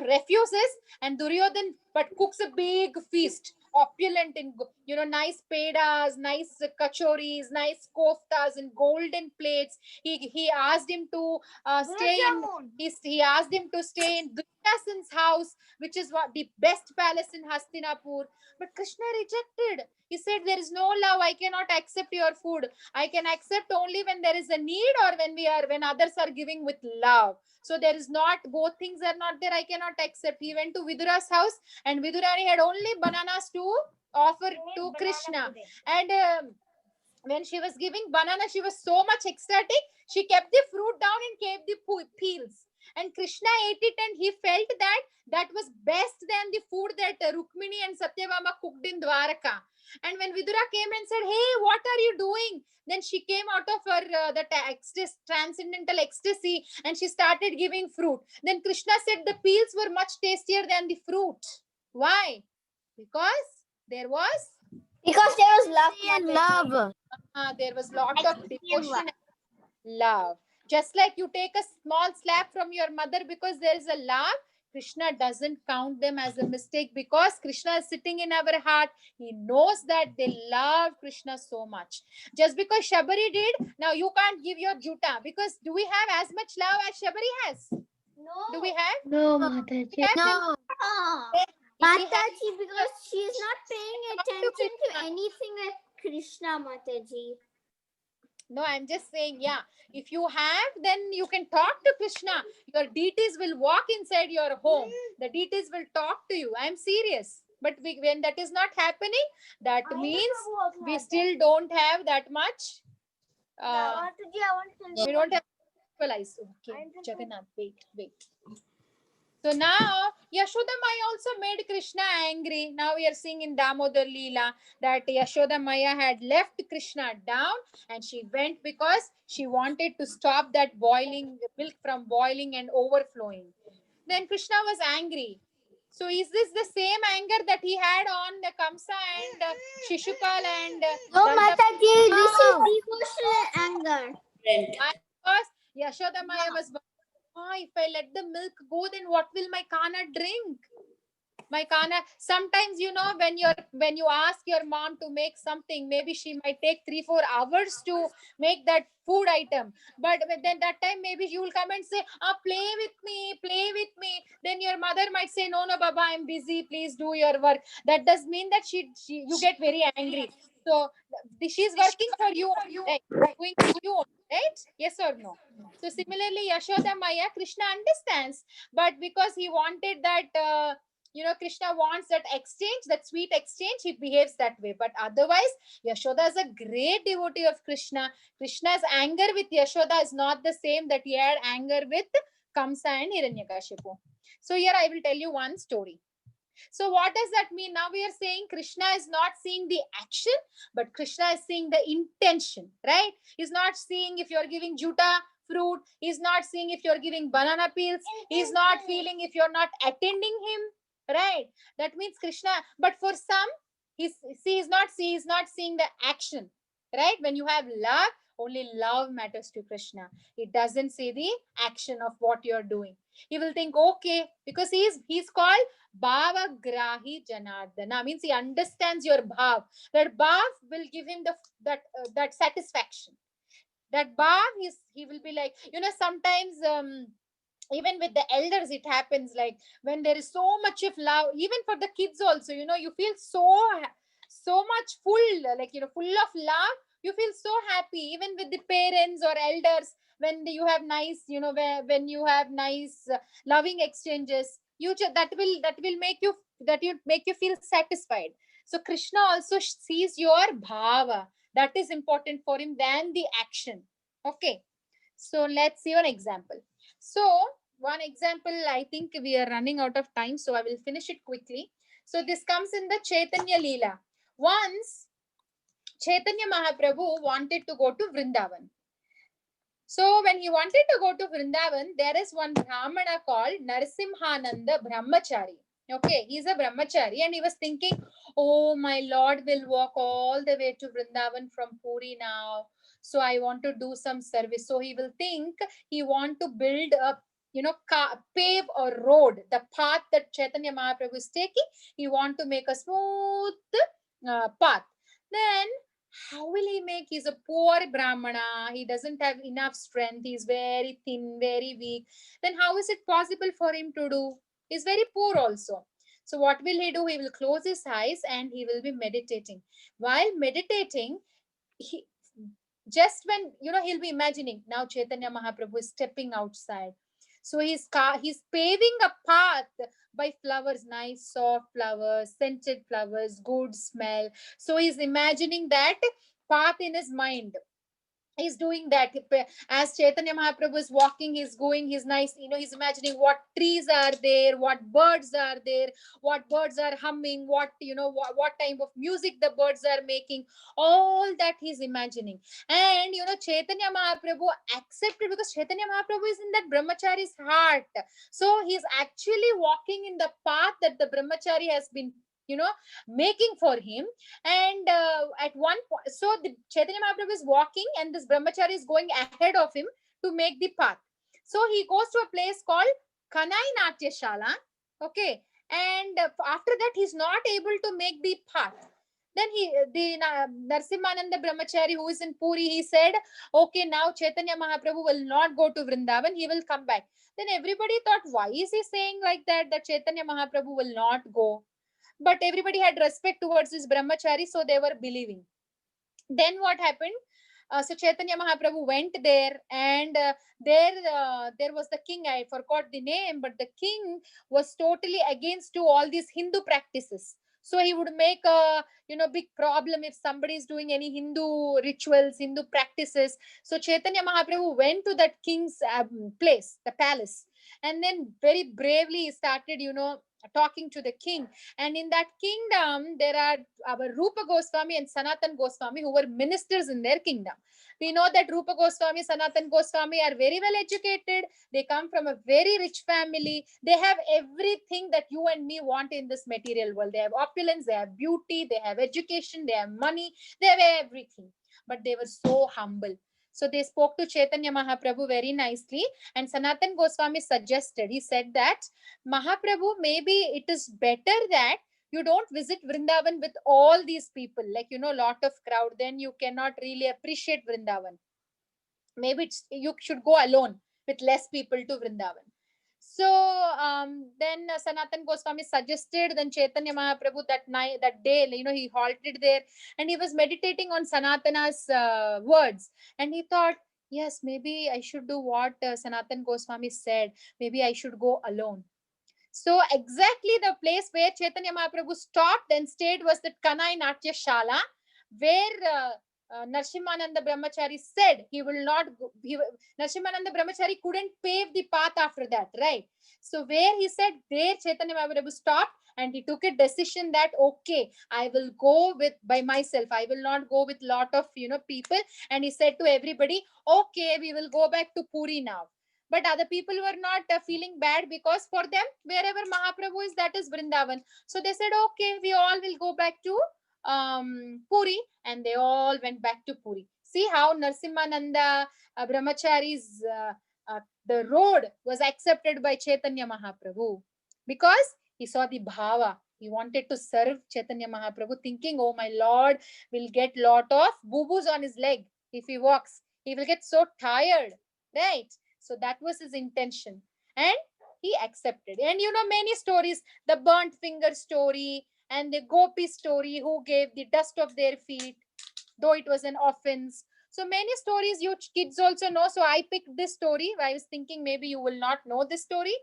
Speaker 4: refuses, and Duryodhan cooks a big feast, opulent in, nice pedas, nice kachoris, nice koftas in golden plates. He asked him to stay in. He asked him to stay in Dushasan's house, which is what the best palace in Hastinapur. But Krishna rejected. He said, there is no love. I cannot accept your food. I can accept only when there is a need or when others are giving with love. So there is not, both things are not there. I cannot accept. He went to Vidura's house, and Vidurani had only bananas to offer to Krishna. And when she was giving banana, she was so much ecstatic. She kept the fruit down and gave the peels. And Krishna ate it, and he felt that was best than the food that Rukmini and Satyabhama cooked in Dwaraka. And when Vidura came and said, hey, what are you doing? Then she came out of her transcendental ecstasy, and she started giving fruit. Then Krishna said the peels were much tastier than the fruit. Why? Because there was
Speaker 3: love and love.
Speaker 4: There was lot of devotion and love. Just like you take a small slap from your mother because there is a love, Krishna doesn't count them as a mistake because Krishna is sitting in our heart. He knows that they love Krishna so much. Just because Shabari did, now you can't give your juta, because do we have as much love as Shabari has?
Speaker 3: No.
Speaker 4: Do we have?
Speaker 1: No, Mataji.
Speaker 3: No. Mataji, because she is not paying
Speaker 4: Talk to
Speaker 3: attention to
Speaker 4: Krishna.
Speaker 3: anything like Krishna, Mataji.
Speaker 4: No, I'm just saying, yeah, if you have, then you can talk to Krishna. Your deities will walk inside your home. The deities will talk to you. I'm serious. But when that is not happening, that means we still don't have that much. We don't have equalize. Okay, Jagannath, wait. So now Yashoda Maya also made Krishna angry. Now we are seeing in Damodar Leela that Yashoda Maya had left Krishna down, and she went because she wanted to stop that boiling milk from boiling and overflowing. Then Krishna was angry. So is this the same anger that he had on the Kamsa and Shishupal and
Speaker 3: No,
Speaker 4: Gandham?
Speaker 3: Mataji, this is devotional anger.
Speaker 4: Because Yashoda Maya was, if I let the milk go, then what will my Kana drink? My Kana, sometimes, when you ask your mom to make something, maybe she might take 3-4 hours to make that food item. But then that time, maybe you will come and say, play with me. Then your mother might say, no, Baba, I'm busy. Please do your work. That does mean that you get very angry. So she's working for you, like, doing for you, right? Yes or no? So similarly, Yashoda Maya, Krishna understands, but because he wanted that, Krishna wants that exchange, that sweet exchange, he behaves that way. But otherwise, Yashoda is a great devotee of Krishna. Krishna's anger with Yashoda is not the same that he had anger with Kamsa and Hiranyakashipu. So here I will tell you one story. So what does that mean? Now we are saying Krishna is not seeing the action, but Krishna is seeing the intention, right? He's not seeing if you're giving juta, fruit. He's not seeing if you're giving banana peels. He's not feeling if you're not attending him, right? That means Krishna. But for some, he's not seeing the action, right? When you have love, only love matters to Krishna. It doesn't say the action of what you're doing. He will think, okay, because he's called Bhava Grahi Janardana, means he understands your bhav. That bhav will give him that satisfaction. That bhav he will be like, sometimes even with the elders it happens, like when there is so much of love, even for the kids also, you feel so much full, like full of love. You feel so happy, even with the parents or elders, when you have nice, when you have nice loving exchanges, that will make you feel satisfied. So Krishna also sees your bhava. That is important for him than the action. Okay, so let's see an example. So one example, I think we are running out of time, so I will finish it quickly. So this comes in the Chaitanya Leela. Once Chaitanya Mahaprabhu wanted to go to Vrindavan. So when he wanted to go to Vrindavan, there is one Brahmana called Narsimhananda Brahmachari. Okay, he's a Brahmachari and he was thinking, oh, my Lord will walk all the way to Vrindavan from Puri now. So I want to do some service. So he will think he want to build a, pave a road, the path that Chaitanya Mahaprabhu is taking. He want to make a smooth path. Then how will he make? He's a poor Brahmana. He doesn't have enough strength. He's very thin, very weak. Then how is it possible for him to do? He's very poor also. So what will he do? He will close his eyes and he will be meditating. While meditating, he just when he'll be imagining now Chaitanya Mahaprabhu is stepping outside. So he's paving a path by flowers, nice soft flowers, scented flowers, good smell. So he's imagining that path in his mind. He's doing that as Chaitanya Mahaprabhu is walking. He's nice, he's imagining what trees are there, what birds are there, what birds are humming, what type of music the birds are making. All that he's imagining. And Chaitanya Mahaprabhu accepted because Chaitanya Mahaprabhu is in that brahmachari's heart. So he's actually walking in the path that the brahmachari has been making for him. And at one point, so the Chaitanya Mahaprabhu is walking and this brahmachari is going ahead of him to make the path. So he goes to a place called Kanai Natya Shala. Okay, and after that he's not able to make the path. Then the Narsimhananda Brahmachari, who is in Puri, he said, okay, now Chaitanya Mahaprabhu will not go to Vrindavan, he will come back. Then everybody thought, why is he saying like that Chaitanya Mahaprabhu will not go? But everybody had respect towards this brahmachari, so they were believing. Then what happened? So Chaitanya Mahaprabhu went there, and there was the king. I forgot the name, but the king was totally against to all these Hindu practices. So he would make a big problem if somebody is doing any Hindu rituals, Hindu practices. So Chaitanya Mahaprabhu went to that king's place, the palace, and then very bravely he started talking to the king. And in that kingdom there are our Rupa Goswami and Sanatan Goswami, who were ministers in their kingdom. We know that Rupa Goswami, Sanatan Goswami are very well educated. They come from a very rich family. They have everything that you and me want in this material world. They have opulence, they have beauty, they have education, they have money, they have everything. But they were so humble. So they spoke to Chaitanya Mahaprabhu very nicely, and Sanatan Goswami suggested, he said that, Mahaprabhu, maybe it is better that you don't visit Vrindavan with all these people, like, lot of crowd, then you cannot really appreciate Vrindavan. Maybe you should go alone with less people to Vrindavan. So then Sanatan Goswami suggested, then Chaitanya Mahaprabhu that day, he halted there and he was meditating on Sanatana's words. And he thought, yes, maybe I should do what Sanatan Goswami said. Maybe I should go alone. So exactly the place where Chaitanya Mahaprabhu stopped and stayed was the Kanai Natya Shala, where Narsimhananda Brahmachari said he will not go. Narsimhananda Brahmachari couldn't pave the path after that, right? So where he said, there Chaitanya Mahaprabhu stopped and he took a decision that, okay, I will go by myself. I will not go with lot of people. And he said to everybody, okay, we will go back to Puri now. But other people were not feeling bad, because for them, wherever Mahaprabhu is, that is Vrindavan. So they said, okay, we all will go back to Puri, and they all went back to Puri. See how Narsimhananda Brahmachari's the road was accepted by Chaitanya Mahaprabhu, because he saw the bhava. He wanted to serve Chaitanya Mahaprabhu, thinking, oh, my Lord will get lot of boo-boos on his leg if he walks. He will get so tired, right? So that was his intention, and he accepted. And many stories, the burnt finger story and the gopi story, who gave the dust of their feet, though it was an offense. So many stories you kids also know. So I picked this story. I was thinking maybe you will not know this story.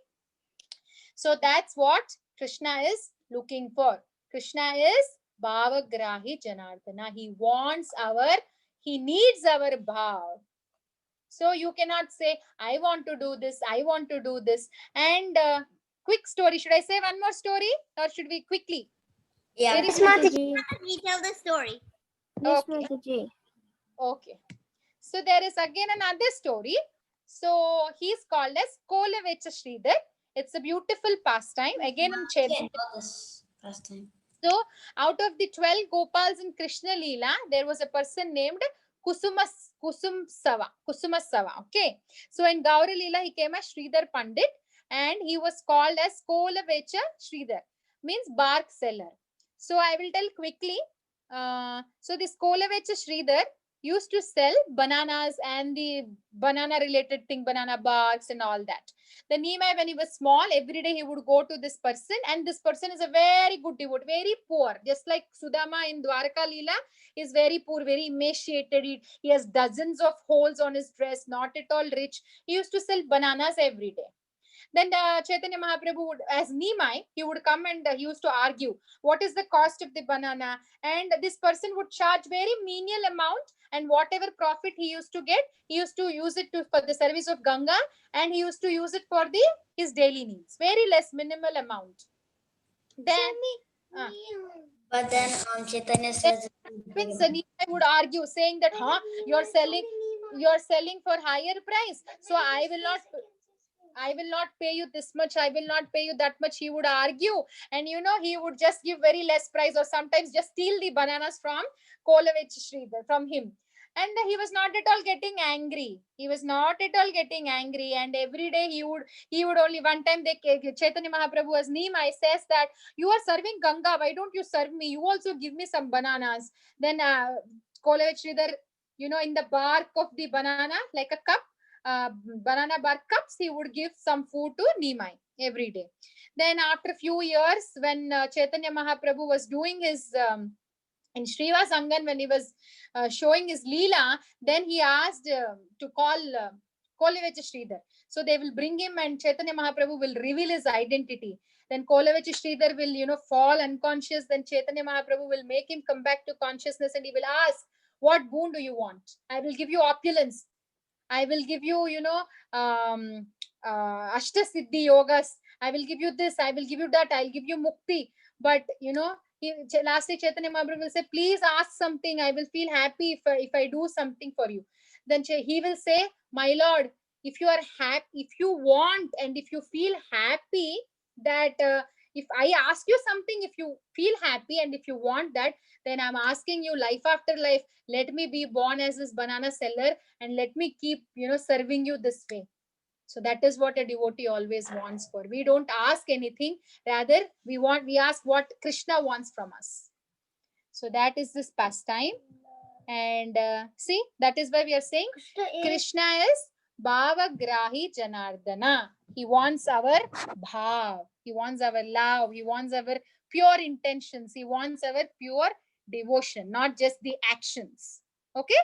Speaker 4: So that's what Krishna is looking for. Krishna is Bhavagrahi Janardana. He needs our bhav. So you cannot say, I want to do this, I want to do this. And quick story. Should I say one more story, or should we quickly?
Speaker 5: Yeah.
Speaker 3: Yes, Mataji.
Speaker 5: You tell the story.
Speaker 6: Yes,
Speaker 4: Okay.
Speaker 6: Mataji.
Speaker 4: Okay. So there is again another story. So he's called as Kolavecha Sridhar. It's a beautiful pastime. Again in
Speaker 5: Yeah, I
Speaker 4: Chaitanya.
Speaker 5: know this pastime.
Speaker 4: So out of the 12 Gopals in Krishna Leela, there was a person named Kusuma Sava. Okay. So in Gaura Leela, he came as Sridhar Pandit and he was called as Kolavecha Sridhar, means bark seller. So I will tell quickly. So this Kolavecha Sridhar used to sell bananas and the banana related thing, banana barks and all that. The Nimai, when he was small, every day he would go to this person, and this person is a very good devotee, very poor. Just like Sudama in Dwarka Leela, is very poor, very emaciated. He has dozens of holes on his dress, not at all rich. He used to sell bananas every day. Then Chaitanya Mahaprabhu would, as Nimai, he would come and he used to argue what is the cost of the banana, and this person would charge very menial amount, and whatever profit he used to get, he used to use it for the service of Ganga, and he used to use it for his daily needs. Very less, minimal amount. Then
Speaker 5: But then Chaitanya says
Speaker 4: I would argue, saying that, you're selling for higher price, so I will not pay you this much, I will not pay you that much, he would argue. And he would just give very less price, or sometimes just steal the bananas from Kolavech Sridhar, from him. And he was not at all getting angry. And every day he would only, one time Chaitanya Mahaprabhu as Nimai says that, you are serving Ganga, why don't you serve me? You also give me some bananas. Then Kolavech Sridhar, in the bark of the banana, like a cup, banana bark cups, he would give some food to Nimai every day. Then after a few years, when Chaitanya Mahaprabhu was doing his in Srivas Angan, when he was showing his Leela, then he asked to call Kolavecha Sridhar. So they will bring him, and Chaitanya Mahaprabhu will reveal his identity. Then Kolavecha Sridhar will, fall unconscious. Then Chaitanya Mahaprabhu will make him come back to consciousness, and he will ask, what boon do you want? I will give you opulence. I will give you, Ashta Siddhi Yogas. I will give you this. I will give you that. I'll give you Mukti. But, lastly, Chaitanya Mahaprabhu will say, please ask something. I will feel happy if I do something for you. Then he will say, my Lord, if you are happy, if you want, and if you feel happy that if I ask you something, if you feel happy and if you want that, then I'm asking you life after life, let me be born as this banana seller, and let me keep serving you this way. So that is what a devotee always wants for. We don't ask anything, rather we ask what Krishna wants from us. So that is this pastime. And see, that is why we are saying Krishna is Bhava Grahi Janardana. He wants our bhav, he wants our love, he wants our pure intentions, he wants our pure devotion, not just the actions. Okay,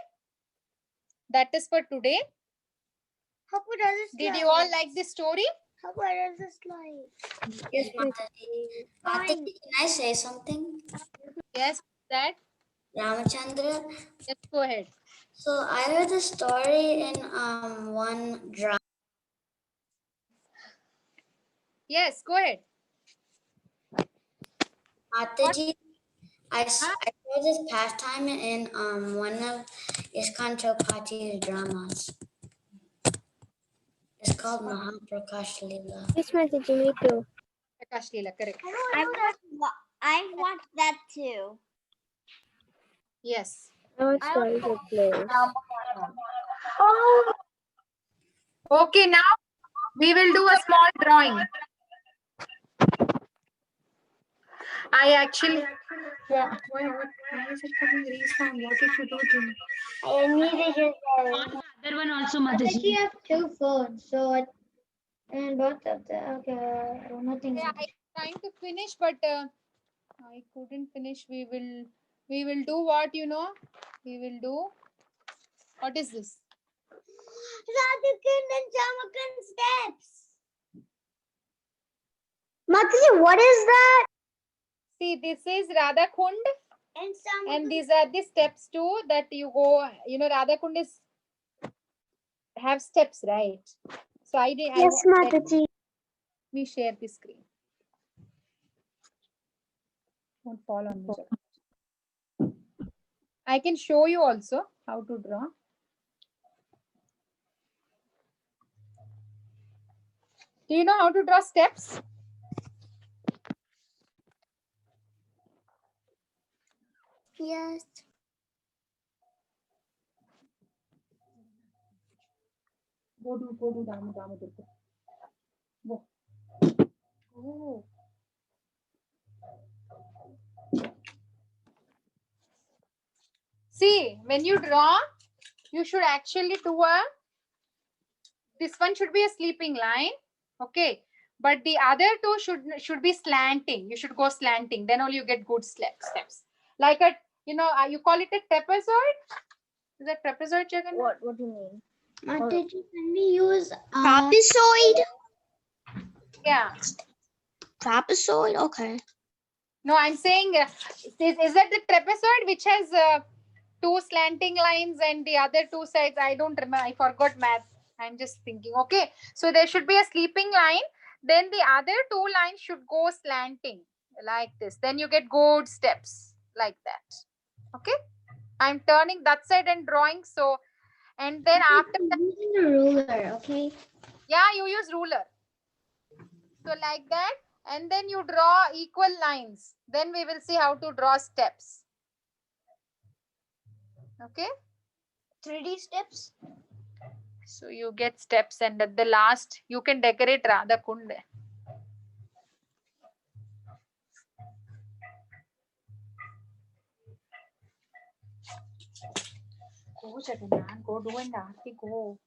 Speaker 4: that is for today. Did you all like this story?
Speaker 5: yes, Mataji. Mataji, can I say something?
Speaker 4: Yes, that.
Speaker 5: Ramachandra.
Speaker 4: Yes, go ahead.
Speaker 5: So I heard a story in one drama.
Speaker 4: Yes, go ahead.
Speaker 5: Mataji, I saw this pastime in one of Iskan Chopati's dramas. It's called Mahaprakash Leela.
Speaker 6: Yes, Mataji, me too.
Speaker 4: Prakash Leela, correct.
Speaker 3: I watched that too.
Speaker 4: Yes.
Speaker 6: I want stories of players.
Speaker 4: Okay, now we will do a small drawing. I actually. Why is it coming respawn? What did you do to me?
Speaker 3: I needed your
Speaker 2: Other one also,
Speaker 1: But
Speaker 2: Mataji.
Speaker 1: she have two phones, so and both of them. Okay, nothing.
Speaker 4: Yeah, I'm trying to finish, but I couldn't finish. We will do what we will do. What is this?
Speaker 3: Radhakund and Jamakund steps. Mataji, what is that?
Speaker 4: See, this is Radha Kund, and these are the steps too that you go. Radha Kund is have steps, right? So I did.
Speaker 3: Yes, Mataji.
Speaker 4: Let me share the screen. Don't fall on me. I can show you also how to draw. Do you know how to draw steps?
Speaker 3: Yes.
Speaker 4: Go do Damu Durga. Go. Oh. See, when you draw, you should actually do this one should be a sleeping line, okay, but the other two should be slanting. You should go slanting, then only you get good steps. Like a, you call it a trapezoid. Is that trapezoid, Jagan?
Speaker 6: What do you mean?
Speaker 3: Mataji, can we use
Speaker 6: Trapezoid?
Speaker 4: Yeah.
Speaker 6: Trapezoid? Okay.
Speaker 4: No, I'm saying is that the trapezoid which has two slanting lines and the other two sides? I don't remember. I forgot math. I'm just thinking. Okay, so there should be a sleeping line. Then the other two lines should go slanting like this. Then you get good steps like that. Okay, I'm turning that side and drawing. So, and then after that,
Speaker 3: using a ruler, okay?
Speaker 4: yeah, you use ruler. So like that. And then you draw equal lines. Then we will see how to draw steps. Okay.
Speaker 3: 3D steps.
Speaker 4: So you get steps, and at the last you can decorate Radha Kund. Go, Jaganan, go do and Aarti, go.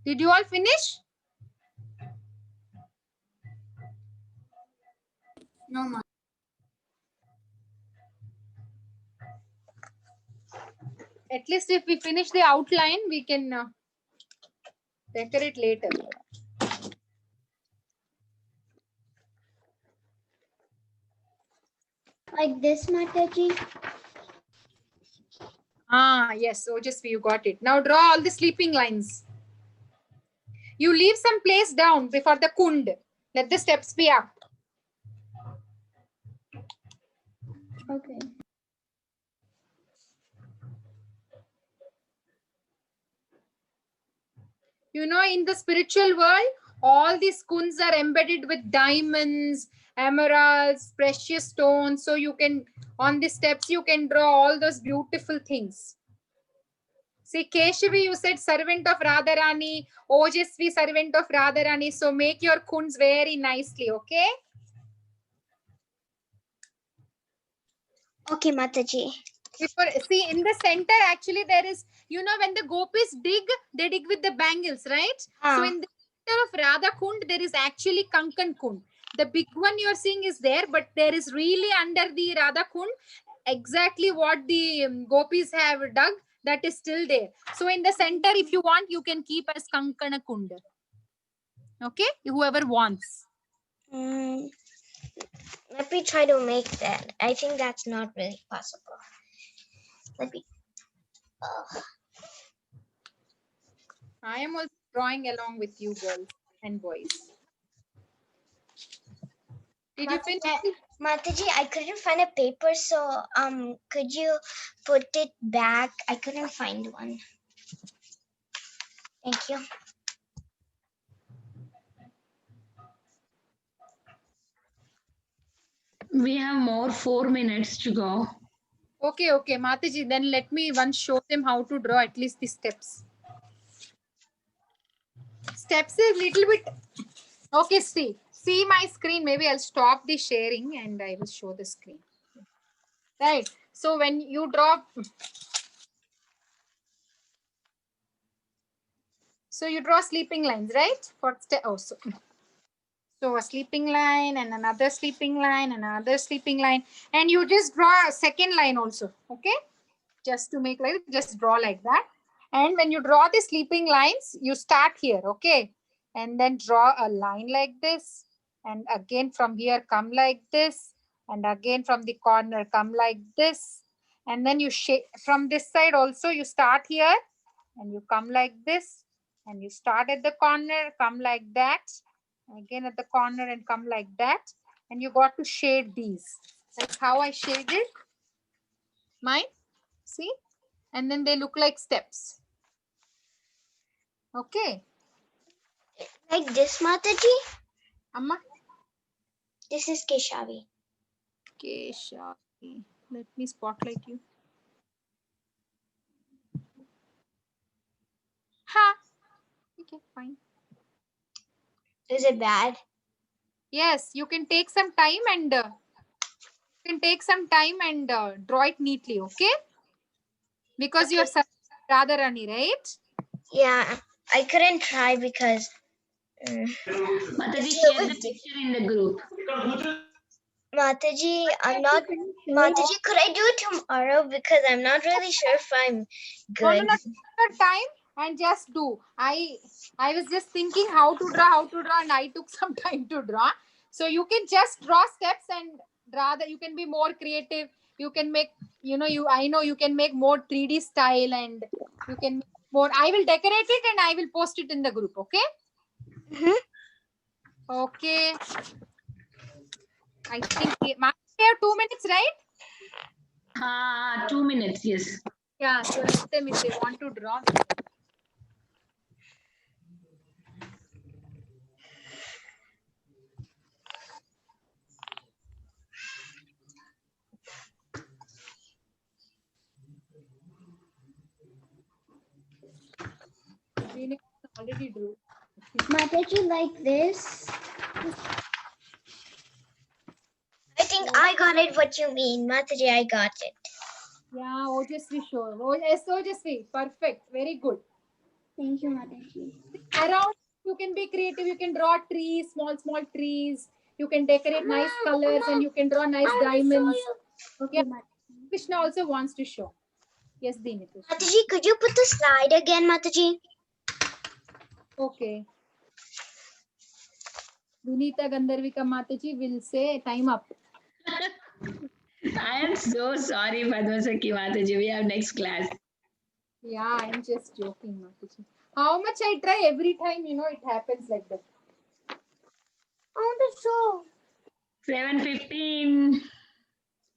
Speaker 4: Did you all finish?
Speaker 5: No, ma'am.
Speaker 4: At least if we finish the outline, we can decorate later.
Speaker 3: Like this, Mataji.
Speaker 4: Ah, yes, Ojasvi, you got it. Now draw all the sleeping lines. You leave some place down before the kund. Let the steps be up.
Speaker 3: Okay.
Speaker 4: You know, in the spiritual world, all these kunds are embedded with diamonds, emeralds, precious stones. So you can, on the steps, you can draw all those beautiful things. See, Keshavi, you said servant of Radharani, Ojasvi, servant of Radharani. So make your kunds very nicely, okay?
Speaker 3: Okay, Mataji.
Speaker 4: See, in the center, actually, there is, you know, when the gopis dig, they dig with the bangles, right? So in the center of Radha Kund, there is actually Kankan Kund. The big one you're seeing is there, but there is really under the Radha Kund, exactly what the gopis have dug, that is still there. So in the center, if you want, you can keep as Kankana Kund. Okay? Whoever wants.
Speaker 3: Let me try to make that. I think that's not really possible. Let me.
Speaker 4: I am also drawing along with you girls and boys. Did you finish?
Speaker 3: Mataji, I couldn't find a paper, so could you put it back? I couldn't find one. Thank you.
Speaker 2: We have more 4 minutes to go.
Speaker 4: Okay, Mataji, then let me once show them how to draw at least the steps. Steps is little bit, okay, see my screen. Maybe I'll stop the sharing and I will show the screen. Right, so when you draw, so you draw sleeping lines, right? For step, so a sleeping line and another sleeping line, another sleeping line, and you just draw a second line also, okay? Just to make like, just draw like that. And when you draw the sleeping lines, you start here, okay? And then draw a line like this. And again from here, come like this. And again from the corner, come like this. And then you shape from this side also, you start here and you come like this. And you start at the corner, come like that. Again at the corner and come like that. And you got to shade these. Like how I shaded mine. See? And then they look like steps. Okay.
Speaker 3: Like this, Mataji?
Speaker 4: Amma.
Speaker 3: This is Keshavi.
Speaker 4: Keshavi. Let me spotlight you. Ha. Okay, fine.
Speaker 3: Is it bad?
Speaker 4: Yes, you can take some time and draw it neatly, okay? Because you're Radharani, right?
Speaker 3: Yeah, I couldn't try because.
Speaker 2: Mataji, share the picture in the group.
Speaker 3: Mataji, I'm not. Mataji, could I do it tomorrow? Because I'm not really sure if I'm good.
Speaker 4: No, take your time and just do. I was just thinking how to draw, and I took some time to draw. So you can just draw steps and rather you can be more creative. You can make, I know you can make more 3D style and you can make more. I will decorate it and I will post it in the group, okay? Okay. I think we have 2 minutes, right?
Speaker 2: 2 minutes, yes.
Speaker 4: Yeah, so let them if they want to draw. Already drew.
Speaker 3: Mataji, like this? I think I got it. What you mean, Mataji? I got it.
Speaker 4: Yeah, Ojasvi sure. Oh, yes, Ojasvi. Perfect. Very good.
Speaker 3: Thank you, Mataji.
Speaker 4: Around, you can be creative. You can draw trees, small trees. You can decorate nice colors and you can draw nice diamonds.
Speaker 3: Okay,
Speaker 4: Yeah. Krishna also wants to show. Yes, Dini.
Speaker 3: Mataji, could you put the slide again, Mataji?
Speaker 4: Okay. Vinita Gandharvika Mataji will say time up.
Speaker 2: I am so sorry, Padmasakhi Mataji. We have next class.
Speaker 4: Yeah, I'm just joking, Mataji. How much I try every time, it happens like that.
Speaker 3: On the show.
Speaker 2: 7:15.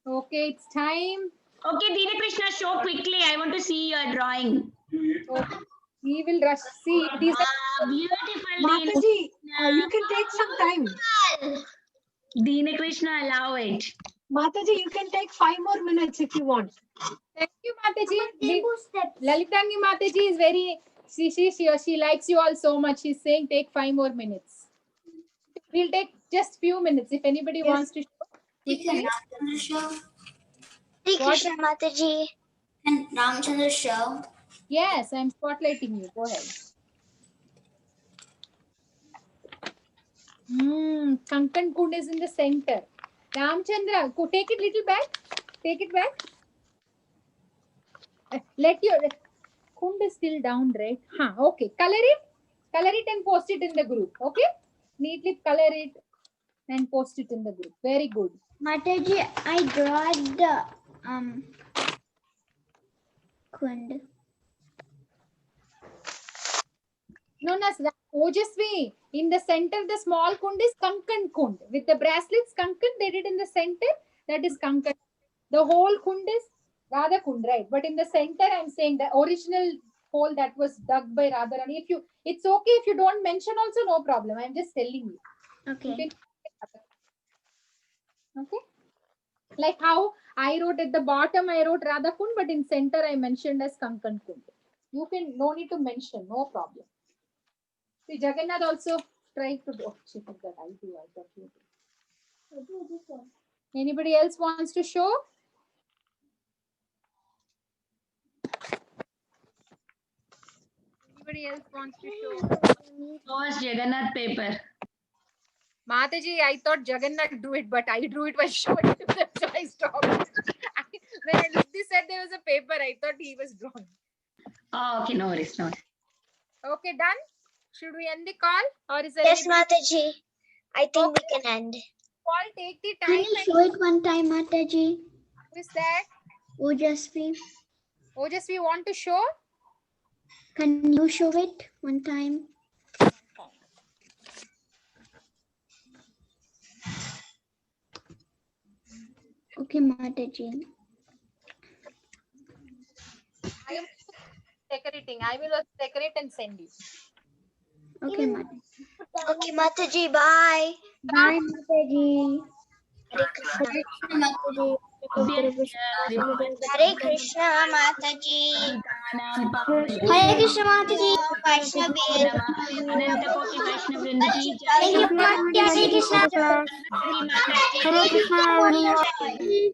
Speaker 4: Okay, it's time.
Speaker 2: Okay, Dini Krishna, show quickly. I want to see your drawing.
Speaker 4: Okay. We will rush. See, these are
Speaker 2: Beautiful.
Speaker 7: Mataji, you can take some time.
Speaker 2: Dini Krishna, allow it.
Speaker 7: Mataji, you can take 5 more minutes if you want.
Speaker 4: Thank you, Mataji. Lalitangi Mataji is very, she likes you all so much. She's saying take 5 more minutes. We'll take just few minutes. If anybody wants to show.
Speaker 5: Ramchandra show
Speaker 3: Hey, Krishna Mataji.
Speaker 5: and Ramchandra show.
Speaker 4: Yes, I'm spotlighting you. Go ahead. Kankan Kund is in the center. Ramchandra, take it little back. Take it back. Let your Kund is still down, right? Okay. Color it and post it in the group. Okay? Neatly color it and post it in the group. Very good.
Speaker 3: Mataji, I draw the Kund.
Speaker 4: No, Ojasvi. In the center, the small Kund is Kankan Kund. With the bracelets, Kankan, they did in the center. That is Kankan. The whole Kund is Radha Kund, right? But in the center, I'm saying the original hole that was dug by Radharani. It's okay if you don't mention also, no problem. I'm just telling you.
Speaker 3: Okay.
Speaker 4: Okay. Like how I wrote at the bottom, I wrote Radha Kund, but in center, I mentioned as Kankan Kund. You can, no need to mention, no problem. See, Jagannath also tried to do. Oh, she did that. I thought you do. Anybody else wants to show? Anybody else wants to show?
Speaker 2: First Jagannath paper.
Speaker 4: Mataji, I thought Jagannath drew it, but I drew it by showing it to them, so I stopped. When I looked, they said there was a paper. I thought he was drawing.
Speaker 2: Oh, okay, no worries, no worries.
Speaker 4: Okay, done? Should we end the call or is there
Speaker 3: Yes,
Speaker 4: anybody-
Speaker 3: Mataji. I think we can end.
Speaker 4: Paul, take the
Speaker 1: Can
Speaker 4: time
Speaker 1: you
Speaker 4: and
Speaker 1: show it one time, Mataji?
Speaker 4: who is that?
Speaker 1: Ojasvi,
Speaker 4: Ojasvi want to show?
Speaker 1: can you show it one time? Okay, Mataji.
Speaker 4: I am decorating. I will also decorate and send you.
Speaker 1: Okay, Mataji.
Speaker 3: Okay, Mataji, bye.
Speaker 1: Bye, Mataji.
Speaker 3: Hare Krishna.
Speaker 2: Hare
Speaker 3: Hare Krishna, Mataji.
Speaker 2: Krishna.
Speaker 3: Hare Krishna, Mataji. Vaishnavi.
Speaker 2: Anantakoti Vaishnavrinda ki
Speaker 3: Thank
Speaker 2: jai.
Speaker 3: you, Mataji. Hare Krishna.
Speaker 2: Saraswati Mataji ki
Speaker 1: Hare Krishna, everyone.